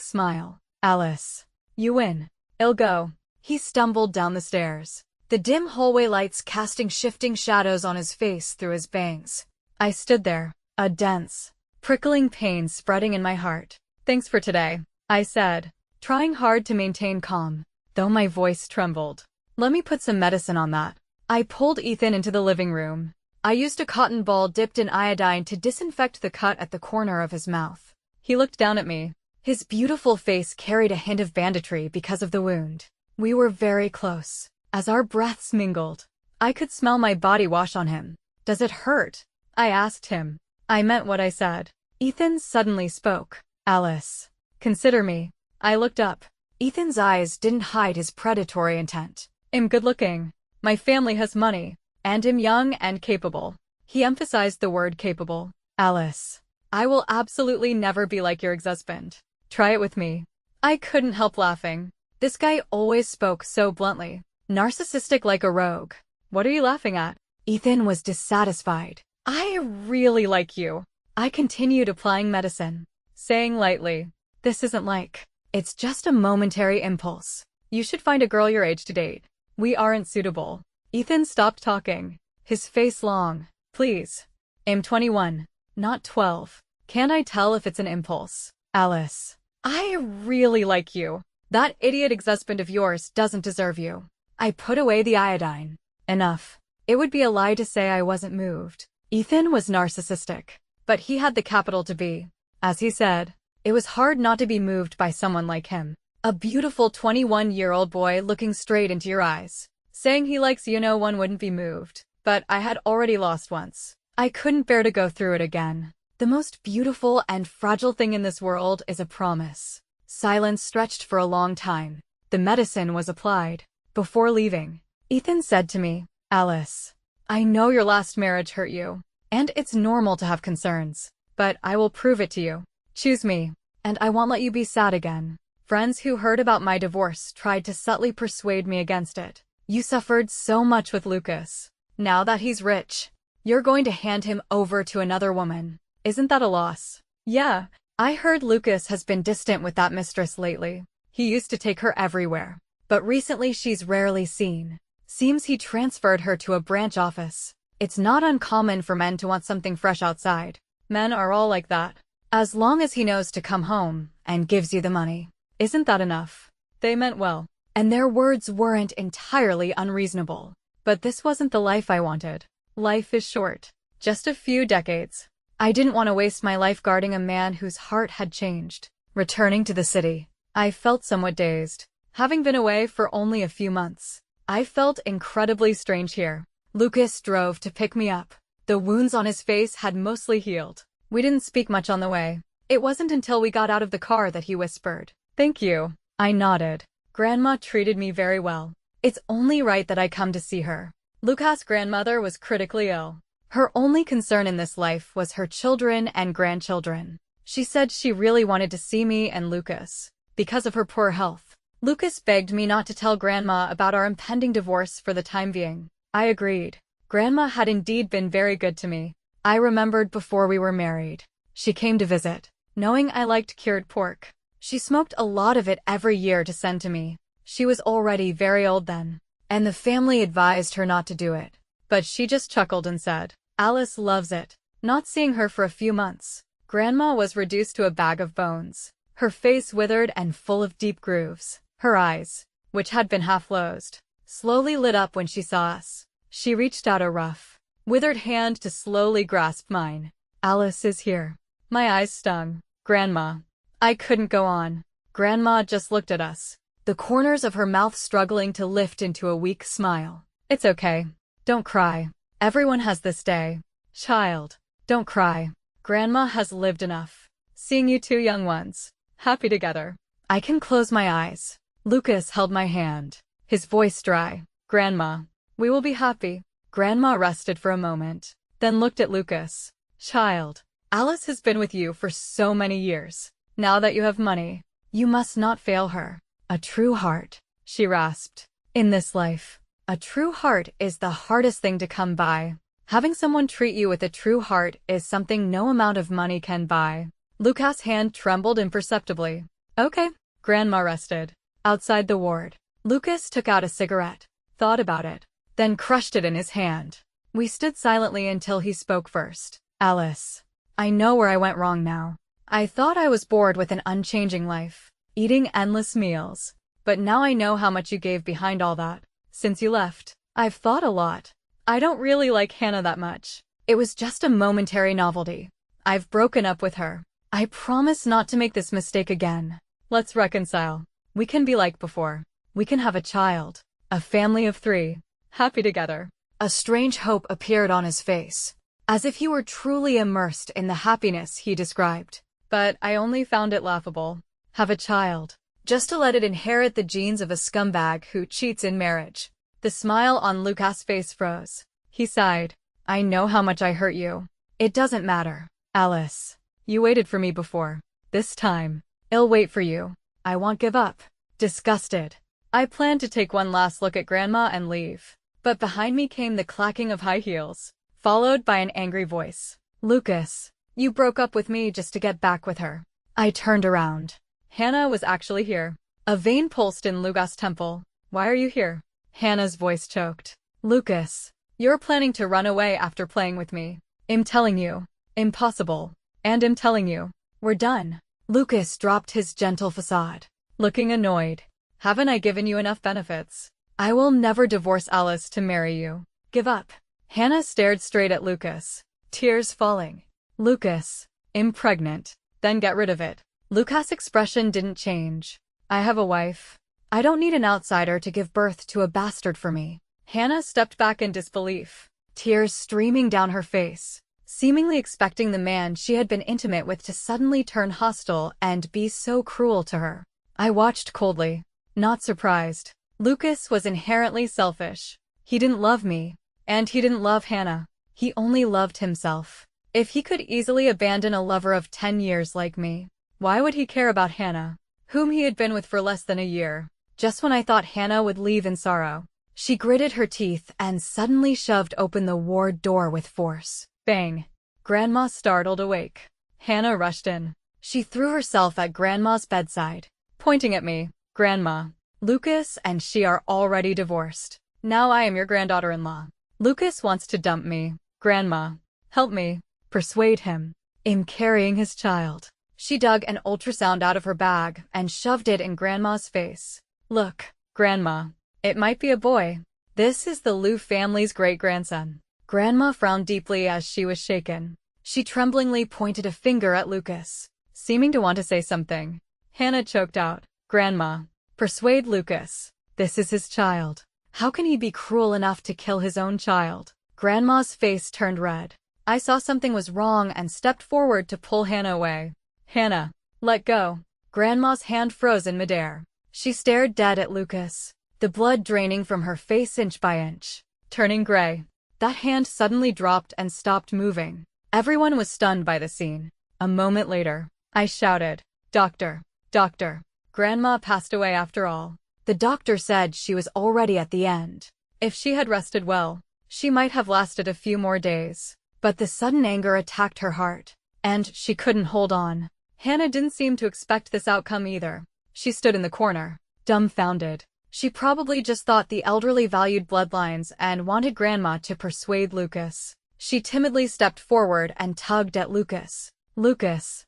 smile. Alice. You win. I'll go. He stumbled down the stairs, the dim hallway lights casting shifting shadows on his face through his bangs. I stood there, a dense, prickling pain spreading in my heart. Thanks for today, I said, trying hard to maintain calm, though my voice trembled. Let me put some medicine on that. I pulled Ethan into the living room. I used a cotton ball dipped in iodine to disinfect the cut at the corner of his mouth. He looked down at me. His beautiful face carried a hint of banditry because of the wound. We were very close. As our breaths mingled, I could smell my body wash on him. Does it hurt? I asked him. I meant what I said. Ethan suddenly spoke. Alice. Consider me. I looked up. Ethan's eyes didn't hide his predatory intent. I'm good looking. My family has money. And am young and capable. He emphasized the word capable. Alice. I will absolutely never be like your ex-husband. Try it with me. I couldn't help laughing. This guy always spoke so bluntly. Narcissistic like a rogue. What are you laughing at? Ethan was dissatisfied. I really like you. I continued applying medicine, saying lightly, this isn't like. It's just a momentary impulse. You should find a girl your age to date. We aren't suitable. Ethan stopped talking, his face long. Please. I'm 21, not 12. Can't I tell if it's an impulse? Alice. I really like you. That idiot ex-husband of yours doesn't deserve you. I put away the iodine. Enough. It would be a lie to say I wasn't moved. Ethan was narcissistic, but he had the capital to be. As he said, it was hard not to be moved by someone like him. A beautiful 21-year-old boy looking straight into your eyes. Saying he likes you, no one wouldn't be moved. But I had already lost once. I couldn't bear to go through it again. The most beautiful and fragile thing in this world is a promise. Silence stretched for a long time. The medicine was applied. Before leaving, Ethan said to me, Alice, I know your last marriage hurt you, and it's normal to have concerns, but I will prove it to you. Choose me, and I won't let you be sad again. Friends who heard about my divorce tried to subtly persuade me against it. You suffered so much with Lucas. Now that he's rich, you're going to hand him over to another woman. Isn't that a loss? Yeah, I heard Lucas has been distant with that mistress lately. He used to take her everywhere, but recently she's rarely seen. Seems he transferred her to a branch office. It's not uncommon for men to want something fresh outside. Men are all like that. As long as he knows to come home and gives you the money. Isn't that enough? They meant well, and their words weren't entirely unreasonable. But this wasn't the life I wanted. Life is short. Just a few decades. I didn't want to waste my life guarding a man whose heart had changed. Returning to the city, I felt somewhat dazed. Having been away for only a few months, I felt incredibly strange here. Lucas drove to pick me up. The wounds on his face had mostly healed. We didn't speak much on the way. It wasn't until we got out of the car that he whispered, "Thank you." I nodded. Grandma treated me very well. It's only right that I come to see her. Lucas' grandmother was critically ill. Her only concern in this life was her children and grandchildren. She said she really wanted to see me and Lucas, because of her poor health. Lucas begged me not to tell Grandma about our impending divorce for the time being. I agreed. Grandma had indeed been very good to me. I remembered before we were married. She came to visit, knowing I liked cured pork. She smoked a lot of it every year to send to me. She was already very old then, and the family advised her not to do it. But she just chuckled and said, "Alice loves it." Not seeing her for a few months, Grandma was reduced to a bag of bones. Her face withered and full of deep grooves. Her eyes, which had been half closed, slowly lit up when she saw us. She reached out a rough, withered hand to slowly grasp mine. "Alice is here." My eyes stung. "Grandma." I couldn't go on. Grandma just looked at us, the corners of her mouth struggling to lift into a weak smile. "It's okay. Don't cry. Everyone has this day. Child, don't cry. Grandma has lived enough. Seeing you two young ones, happy together. I can close my eyes." Lucas held my hand, his voice dry. "Grandma, we will be happy." Grandma rested for a moment, then looked at Lucas. "Child, Alice has been with you for so many years. Now that you have money, you must not fail her. A true heart," she rasped. "In this life, a true heart is the hardest thing to come by. Having someone treat you with a true heart is something no amount of money can buy." Lucas' hand trembled imperceptibly. "Okay." Grandma rested. Outside the ward, Lucas took out a cigarette, thought about it, then crushed it in his hand. We stood silently until he spoke first. "Alice, I know where I went wrong now. I thought I was bored with an unchanging life, eating endless meals. But now I know how much you gave behind all that. Since you left, I've thought a lot. I don't really like Hannah that much. It was just a momentary novelty. I've broken up with her. I promise not to make this mistake again. Let's reconcile. We can be like before. We can have a child, a family of 3, happy together." A strange hope appeared on his face, as if he were truly immersed in the happiness he described. But I only found it laughable. Have a child, just to let it inherit the genes of a scumbag who cheats in marriage. The smile on Lucas' face froze. He sighed. "I know how much I hurt you. It doesn't matter. Alice, you waited for me before. This time, I'll wait for you. I won't give up." Disgusted, I planned to take one last look at Grandma and leave. But behind me came the clacking of high heels, followed by an angry voice. "Lucas, you broke up with me just to get back with her." I turned around. Hannah was actually here. A vein pulsed in Lucas' temple. "Why are you here?" Hannah's voice choked. "Lucas, you're planning to run away after playing with me. I'm telling you. Impossible. And I'm telling you, we're done." Lucas dropped his gentle facade, looking annoyed. "Haven't I given you enough benefits? I will never divorce Alice to marry you. Give up." Hannah stared straight at Lucas, tears falling. "Lucas, I'm pregnant. Then get rid of it." Lucas' expression didn't change. "I have a wife. I don't need an outsider to give birth to a bastard for me." Hannah stepped back in disbelief, tears streaming down her face, seemingly expecting the man she had been intimate with to suddenly turn hostile and be so cruel to her. I watched coldly, not surprised. Lucas was inherently selfish. He didn't love me, And he didn't love Hannah. He only loved himself. If he could easily abandon a lover of 10 years like me, why would he care about Hannah, whom he had been with for less than a year? Just when I thought Hannah would leave in sorrow, she gritted her teeth and suddenly shoved open the ward door with force. Bang! Grandma startled awake. Hannah rushed in. She threw herself at Grandma's bedside, pointing at me. Grandma, Lucas and she are already divorced. Now I am your granddaughter-in-law. Lucas wants to dump me. Grandma, help me. Persuade him. I'm carrying his child. She dug an ultrasound out of her bag and shoved it in Grandma's face. Look, Grandma, it might be a boy. This is the Liu family's great-grandson. Grandma frowned deeply as she was shaken. She tremblingly pointed a finger at Lucas, seeming to want to say something. Hannah choked out, Grandma, persuade Lucas. This is his child. How can he be cruel enough to kill his own child? Grandma's face turned red. I saw something was wrong and stepped forward to pull Hannah away. Hannah, let go. Grandma's hand froze in midair. She stared dead at Lucas, the blood draining from her face inch by inch, turning gray. That hand suddenly dropped and stopped moving. Everyone was stunned by the scene. A moment later, I shouted, Doctor, doctor. Grandma passed away after all. The doctor said she was already at the end. If she had rested well, she might have lasted a few more days. But the sudden anger attacked her heart, and she couldn't hold on. Hannah didn't seem to expect this outcome either. She stood in the corner, dumbfounded. She probably just thought the elderly valued bloodlines and wanted Grandma to persuade Lucas. She timidly stepped forward and tugged at Lucas. Lucas,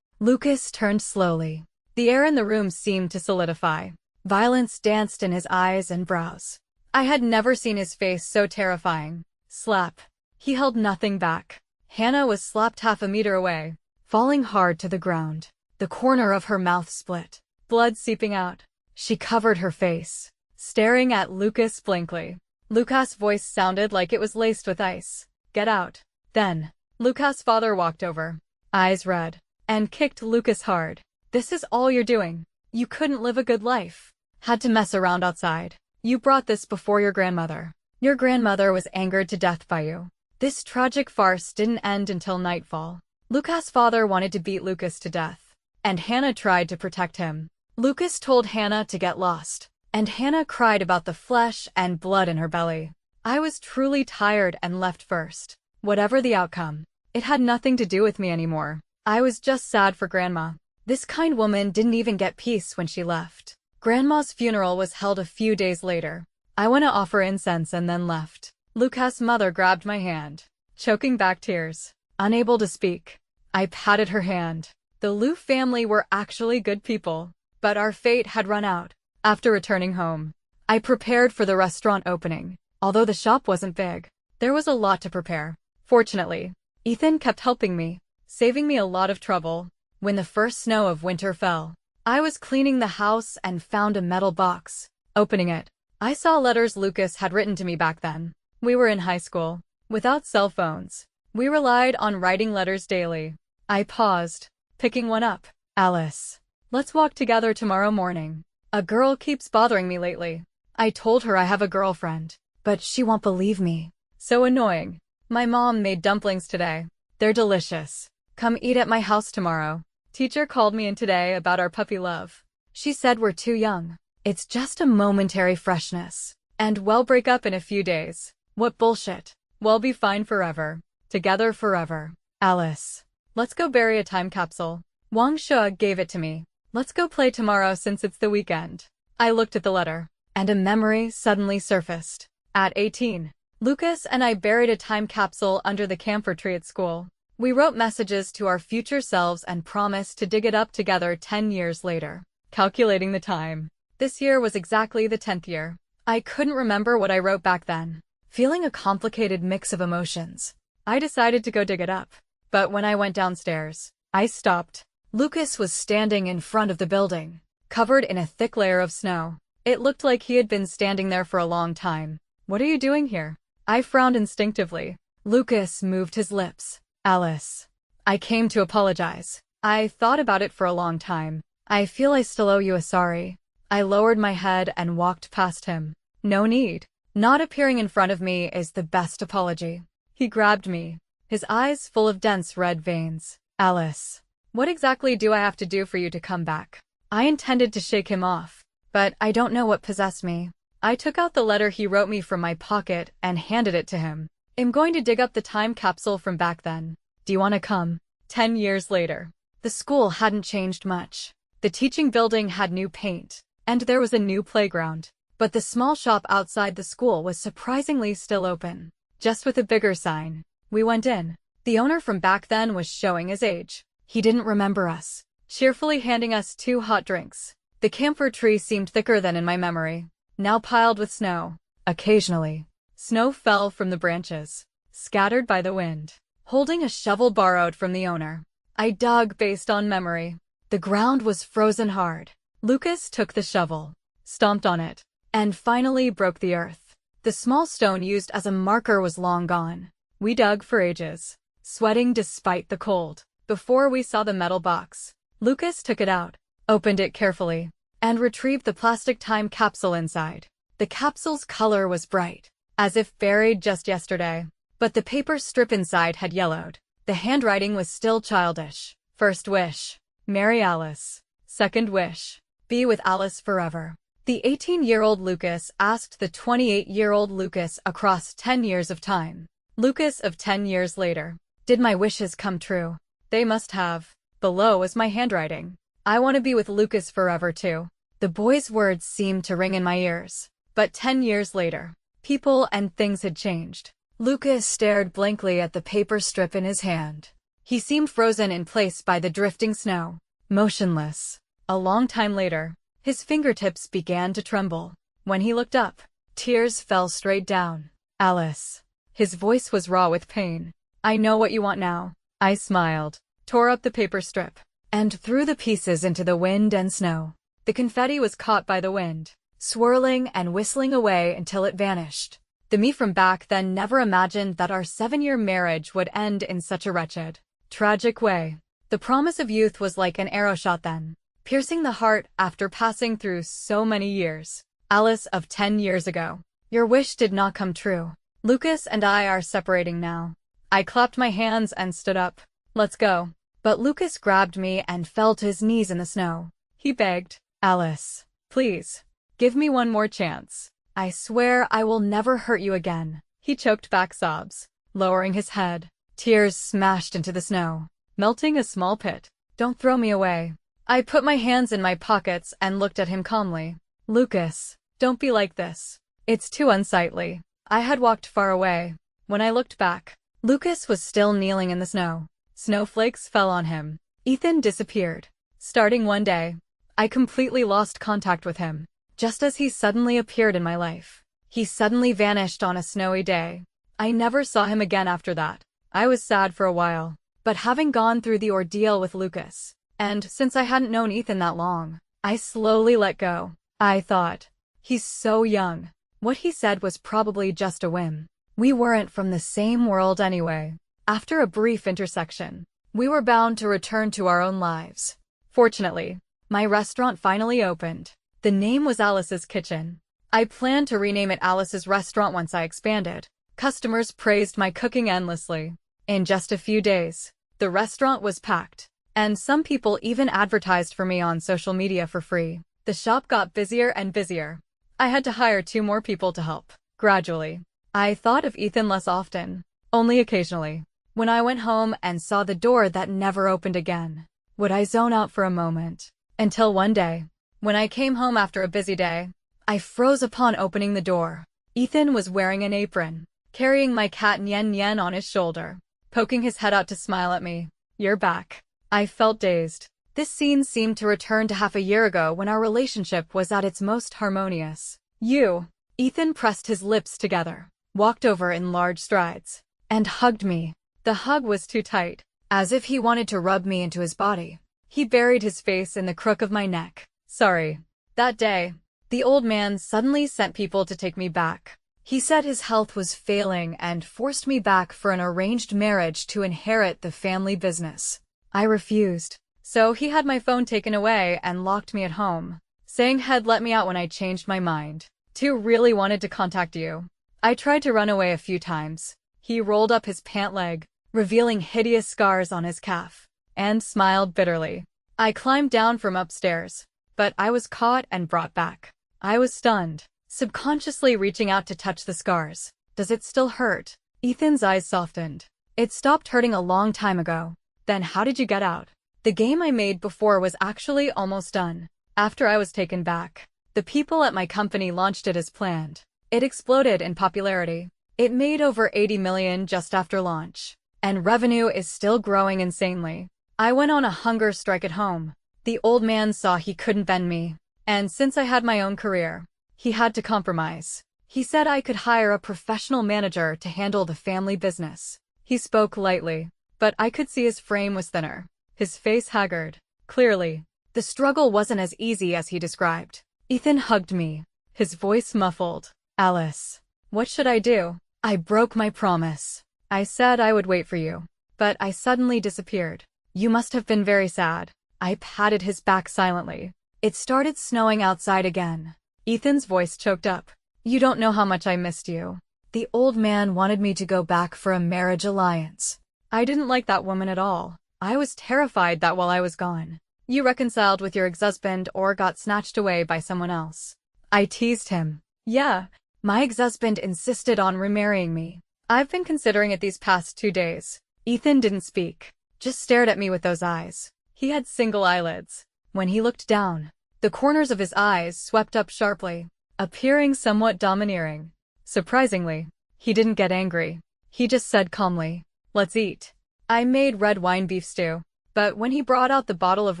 Lucas turned slowly. The air in the room seemed to solidify. Violence danced in his eyes and brows. I had never seen his face so terrifying. Slap. He held nothing back. Hannah was slapped half a meter away, falling hard to the ground. The corner of her mouth split, blood seeping out. She covered her face, staring at Lucas blankly. Lucas' voice sounded like it was laced with ice. Get out. Then, Lucas' father walked over, eyes red, and kicked Lucas hard. This is all you're doing. You couldn't live a good life. Had to mess around outside. You brought this before your grandmother. Your grandmother was angered to death by you. This tragic farce didn't end until nightfall. Lucas' father wanted to beat Lucas to death, and Hannah tried to protect him. Lucas told Hannah to get lost, and Hannah cried about the flesh and blood in her belly. I was truly tired and left first. Whatever the outcome, it had nothing to do with me anymore. I was just sad for Grandma. This kind woman didn't even get peace when she left. Grandma's funeral was held a few days later. I went to offer incense and then left. Lucas' mother grabbed my hand, choking back tears. Unable to speak, I patted her hand. The Liu family were actually good people, but our fate had run out. After returning home, I prepared for the restaurant opening. Although the shop wasn't big, there was a lot to prepare. Fortunately, Ethan kept helping me, saving me a lot of trouble. When the first snow of winter fell, I was cleaning the house and found a metal box. Opening it, I saw letters Lucas had written to me back then. We were in high school. Without cell phones, we relied on writing letters daily. I paused, picking one up. Alice, let's walk together tomorrow morning. A girl keeps bothering me lately. I told her I have a girlfriend, but she won't believe me. So annoying. My mom made dumplings today. They're delicious. Come eat at my house tomorrow. Teacher called me in today about our puppy love. She said we're too young. It's just a momentary freshness. And we'll break up in a few days. What bullshit. We'll be fine forever. Together forever. Alice, let's go bury a time capsule. Wang Shu gave it to me. Let's go play tomorrow since it's the weekend. I looked at the letter, and a memory suddenly surfaced. At 18, Lucas and I buried a time capsule under the camphor tree at school. We wrote messages to our future selves and promised to dig it up together 10 years later. Calculating the time, this year was exactly the 10th year. I couldn't remember what I wrote back then. Feeling a complicated mix of emotions, I decided to go dig it up. But when I went downstairs, I stopped. Lucas was standing in front of the building, covered in a thick layer of snow. It looked like he had been standing there for a long time. What are you doing here? I frowned instinctively. Lucas moved his lips. Alice, I came to apologize. I thought about it for a long time. I feel I still owe you a sorry. I lowered my head and walked past him. No need. Not appearing in front of me is the best apology. He grabbed me, his eyes full of dense red veins. Alice, what exactly do I have to do for you to come back? I intended to shake him off, but I don't know what possessed me. I took out the letter he wrote me from my pocket and handed it to him. I'm going to dig up the time capsule from back then. Do you want to come? 10 years later. The school hadn't changed much. The teaching building had new paint, and there was a new playground. But the small shop outside the school was surprisingly still open, just with a bigger sign. We went in. The owner from back then was showing his age. He didn't remember us, cheerfully handing us 2 hot drinks. The camphor tree seemed thicker than in my memory, now piled with snow. Occasionally, snow fell from the branches, scattered by the wind. Holding a shovel borrowed from the owner, I dug based on memory. The ground was frozen hard. Lucas took the shovel, stomped on it, and finally broke the earth. The small stone used as a marker was long gone. We dug for ages, sweating despite the cold. Before we saw the metal box, Lucas took it out, opened it carefully, and retrieved the plastic time capsule inside. The capsule's color was bright, as if buried just yesterday, but the paper strip inside had yellowed. The handwriting was still childish. First wish, marry Alice. Second wish, be with Alice forever. The 18-year-old Lucas asked the 28-year-old Lucas across 10 years of time. Lucas of 10 years later. Did my wishes come true? They must have. Below was my handwriting. I want to be with Lucas forever too. The boy's words seemed to ring in my ears. But 10 years later, people and things had changed. Lucas stared blankly at the paper strip in his hand. He seemed frozen in place by the drifting snow, motionless. A long time later, his fingertips began to tremble. When he looked up, tears fell straight down. Alice. His voice was raw with pain. I know what you want now. I smiled, tore up the paper strip, and threw the pieces into the wind and snow. The confetti was caught by the wind, swirling and whistling away until it vanished. The me from back then never imagined that our 7-year marriage would end in such a wretched, tragic way. The promise of youth was like an arrow shot then, piercing the heart after passing through so many years. Alice of 10 years ago. Your wish did not come true. Lucas and I are separating now. I clapped my hands and stood up. Let's go. But Lucas grabbed me and fell to his knees in the snow. He begged, Alice, please, give me one more chance. I swear I will never hurt you again. He choked back sobs, lowering his head. Tears smashed into the snow, melting a small pit. Don't throw me away. I put my hands in my pockets and looked at him calmly. Lucas, don't be like this. It's too unsightly. I had walked far away. When I looked back, Lucas was still kneeling in the snow. Snowflakes fell on him. Ethan disappeared. Starting one day, I completely lost contact with him. Just as he suddenly appeared in my life, he suddenly vanished on a snowy day. I never saw him again after that. I was sad for a while, but having gone through the ordeal with Lucas, and since I hadn't known Ethan that long, I slowly let go. I thought, he's so young. What he said was probably just a whim. We weren't from the same world anyway. After a brief intersection, we were bound to return to our own lives. Fortunately, my restaurant finally opened. The name was Alice's Kitchen. I planned to rename it Alice's Restaurant once I expanded. Customers praised my cooking endlessly. In just a few days, the restaurant was packed, and some people even advertised for me on social media for free. The shop got busier and busier. I had to hire 2 more people to help. Gradually, I thought of Ethan less often, only occasionally. When I went home and saw the door that never opened again, would I zone out for a moment. Until one day, when I came home after a busy day, I froze upon opening the door. Ethan was wearing an apron, carrying my cat Nyen Nyen on his shoulder, poking his head out to smile at me. You're back. I felt dazed. This scene seemed to return to half a year ago when our relationship was at its most harmonious. Ethan pressed his lips together, walked over in large strides, and hugged me. The hug was too tight, as if he wanted to rub me into his body. He buried his face in the crook of my neck. Sorry. That day, the old man suddenly sent people to take me back. He said his health was failing and forced me back for an arranged marriage to inherit the family business. I refused. So he had my phone taken away and locked me at home, saying he'd let me out when I changed my mind. Two really wanted to contact you. I tried to run away a few times. He rolled up his pant leg, revealing hideous scars on his calf, and smiled bitterly. I climbed down from upstairs, but I was caught and brought back. I was stunned, subconsciously reaching out to touch the scars. Does it still hurt? Ethan's eyes softened. It stopped hurting a long time ago. Then how did you get out? The game I made before was actually almost done. After I was taken back, the people at my company launched it as planned. It exploded in popularity. It made over 80 million just after launch. And revenue is still growing insanely. I went on a hunger strike at home. The old man saw he couldn't bend me. And since I had my own career, he had to compromise. He said I could hire a professional manager to handle the family business. He spoke lightly, but I could see his frame was thinner, his face haggard. Clearly, the struggle wasn't as easy as he described. Ethan hugged me, his voice muffled. Alice, what should I do? I broke my promise. I said I would wait for you, but I suddenly disappeared. You must have been very sad. I patted his back silently. It started snowing outside again. Ethan's voice choked up. You don't know how much I missed you. The old man wanted me to go back for a marriage alliance. I didn't like that woman at all. I was terrified that while I was gone, you reconciled with your ex-husband or got snatched away by someone else. I teased him. Yeah, my ex-husband insisted on remarrying me. I've been considering it these past 2 days. Ethan didn't speak, just stared at me with those eyes. He had single eyelids. When he looked down, the corners of his eyes swept up sharply, appearing somewhat domineering. Surprisingly, he didn't get angry. He just said calmly, "Let's eat." I made red wine beef stew, but when he brought out the bottle of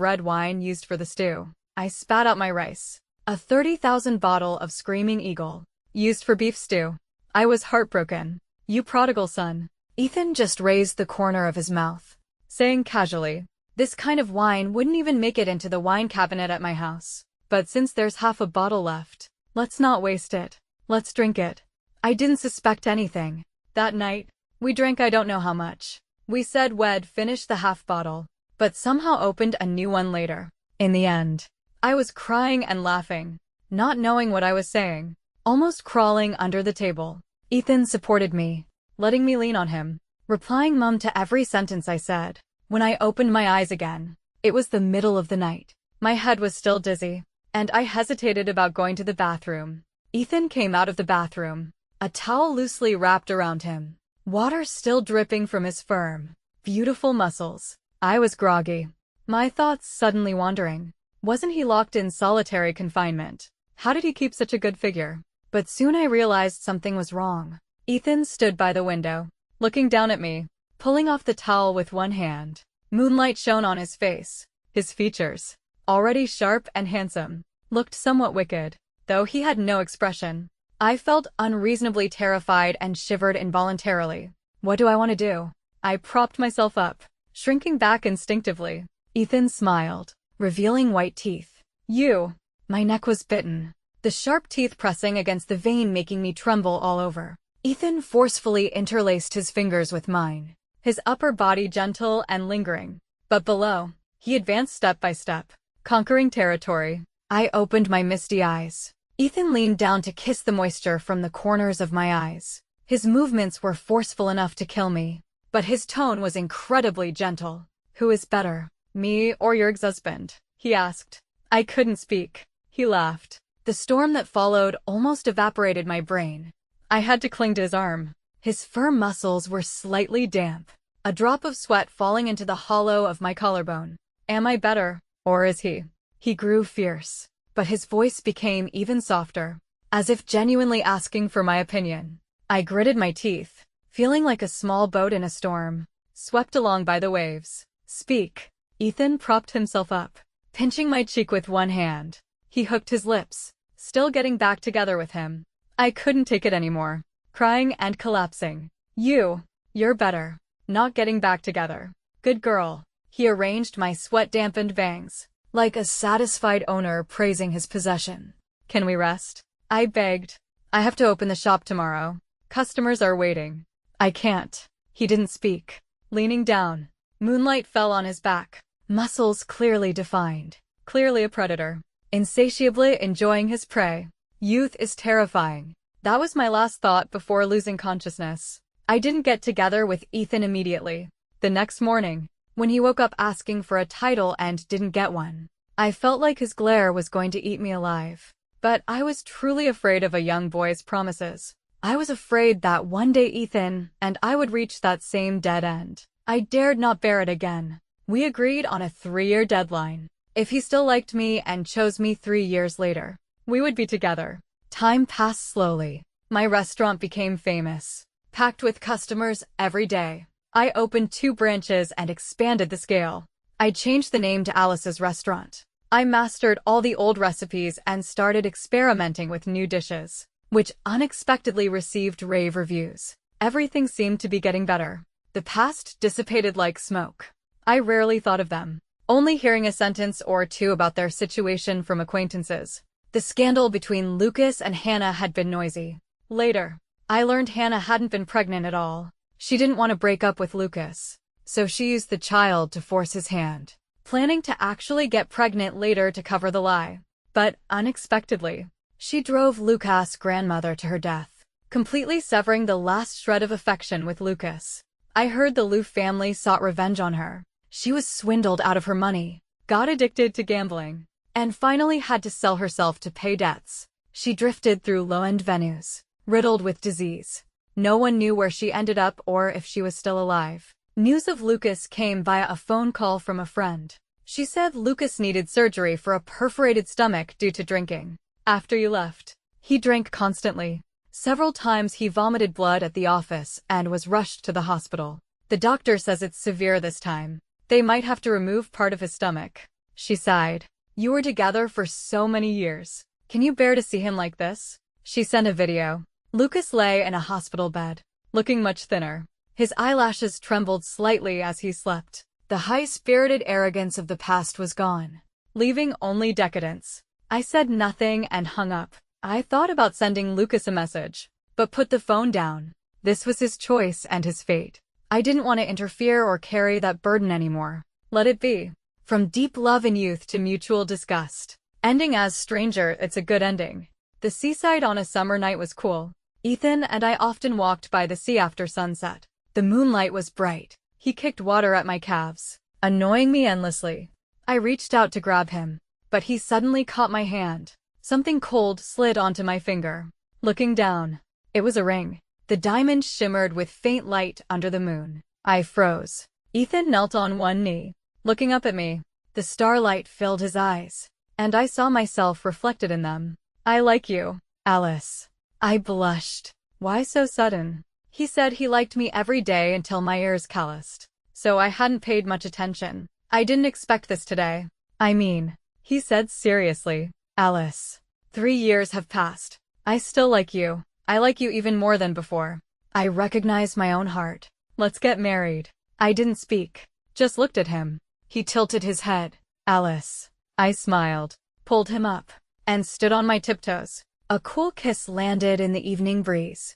red wine used for the stew, I spat out my rice. A 30,000 bottle of Screaming Eagle, used for beef stew. I was heartbroken. You prodigal son. Ethan just raised the corner of his mouth, saying casually, this kind of wine wouldn't even make it into the wine cabinet at my house. But since there's half a bottle left, let's not waste it. Let's drink it. I didn't suspect anything. That night, we drank I don't know how much. We said we'd finish the half bottle, but somehow opened a new one later. In the end, I was crying and laughing, not knowing what I was saying, almost crawling under the table. Ethan supported me, letting me lean on him, replying mum to every sentence I said. When I opened my eyes again, it was the middle of the night. My head was still dizzy, and I hesitated about going to the bathroom. Ethan came out of the bathroom, a towel loosely wrapped around him, water still dripping from his firm, beautiful muscles. I was groggy, my thoughts suddenly wandering. Wasn't he locked in solitary confinement? How did he keep such a good figure? But soon I realized something was wrong. Ethan stood by the window, looking down at me, pulling off the towel with one hand. Moonlight shone on his face. His features, already sharp and handsome, looked somewhat wicked, though he had no expression. I felt unreasonably terrified and shivered involuntarily. What do I want to do? I propped myself up, shrinking back instinctively. Ethan smiled, revealing white teeth. You. My neck was bitten, the sharp teeth pressing against the vein making me tremble all over. Ethan forcefully interlaced his fingers with mine, his upper body gentle and lingering. But below, he advanced step by step, conquering territory. I opened my misty eyes. Ethan leaned down to kiss the moisture from the corners of my eyes. His movements were forceful enough to kill me, but his tone was incredibly gentle. Who is better, me or your ex-husband? He asked. I couldn't speak. He laughed. The storm that followed almost evaporated my brain. I had to cling to his arm. His firm muscles were slightly damp, a drop of sweat falling into the hollow of my collarbone. Am I better, or is he? He grew fierce, but his voice became even softer, as if genuinely asking for my opinion. I gritted my teeth, feeling like a small boat in a storm, swept along by the waves. Speak. Ethan propped himself up, pinching my cheek with one hand. He hooked his lips, still getting back together with him. I couldn't take it anymore, crying and collapsing. You're better. Not getting back together. Good girl. He arranged my sweat-dampened bangs, like a satisfied owner praising his possession. Can we rest? I begged. I have to open the shop tomorrow. Customers are waiting. I can't. He didn't speak. Leaning down, moonlight fell on his back, muscles clearly defined. Clearly a predator, insatiably enjoying his prey. Youth is terrifying. That was my last thought before losing consciousness. I didn't get together with Ethan immediately. The next morning, when he woke up asking for a title and didn't get one, I felt like his glare was going to eat me alive. But I was truly afraid of a young boy's promises. I was afraid that one day Ethan and I would reach that same dead end. I dared not bear it again. We agreed on a 3-year deadline. If he still liked me and chose me 3 years later, we would be together. Time passed slowly. My restaurant became famous, packed with customers every day. I opened 2 branches and expanded the scale. I changed the name to Alice's Restaurant. I mastered all the old recipes and started experimenting with new dishes, which unexpectedly received rave reviews. Everything seemed to be getting better. The past dissipated like smoke. I rarely thought of them, only hearing a sentence or two about their situation from acquaintances. The scandal between Lucas and Hannah had been noisy. Later, I learned Hannah hadn't been pregnant at all. She didn't want to break up with Lucas, so she used the child to force his hand, planning to actually get pregnant later to cover the lie. But unexpectedly, she drove Lucas' grandmother to her death, completely severing the last shred of affection with Lucas. I heard the Lou family sought revenge on her. She was swindled out of her money, got addicted to gambling, and finally had to sell herself to pay debts. She drifted through low-end venues, riddled with disease. No one knew where she ended up or if she was still alive. News of Lucas came via a phone call from a friend. She said Lucas needed surgery for a perforated stomach due to drinking. After you left, he drank constantly. Several times he vomited blood at the office and was rushed to the hospital. The doctor says it's severe this time. They might have to remove part of his stomach. She sighed. You were together for so many years. Can you bear to see him like this? She sent a video. Lucas lay in a hospital bed, looking much thinner. His eyelashes trembled slightly as he slept. The high-spirited arrogance of the past was gone, leaving only decadence. I said nothing and hung up. I thought about sending Lucas a message, but put the phone down. This was his choice and his fate. I didn't want to interfere or carry that burden anymore. Let it be. From deep love in youth to mutual disgust. Ending as stranger, it's a good ending. The seaside on a summer night was cool. Ethan and I often walked by the sea after sunset. The moonlight was bright. He kicked water at my calves, annoying me endlessly. I reached out to grab him, but he suddenly caught my hand. Something cold slid onto my finger. Looking down, it was a ring. The diamond shimmered with faint light under the moon. I froze. Ethan knelt on one knee, looking up at me. The starlight filled his eyes, and I saw myself reflected in them. I like you, Alice. I blushed. Why so sudden? He said he liked me every day until my ears calloused, so I hadn't paid much attention. I didn't expect this today. I mean, he said seriously, Alice, 3 years have passed. I still like you. I like you even more than before. I recognize my own heart. Let's get married. I didn't speak, just looked at him. He tilted his head. Alice. I smiled, pulled him up, and stood on my tiptoes. A cool kiss landed in the evening breeze.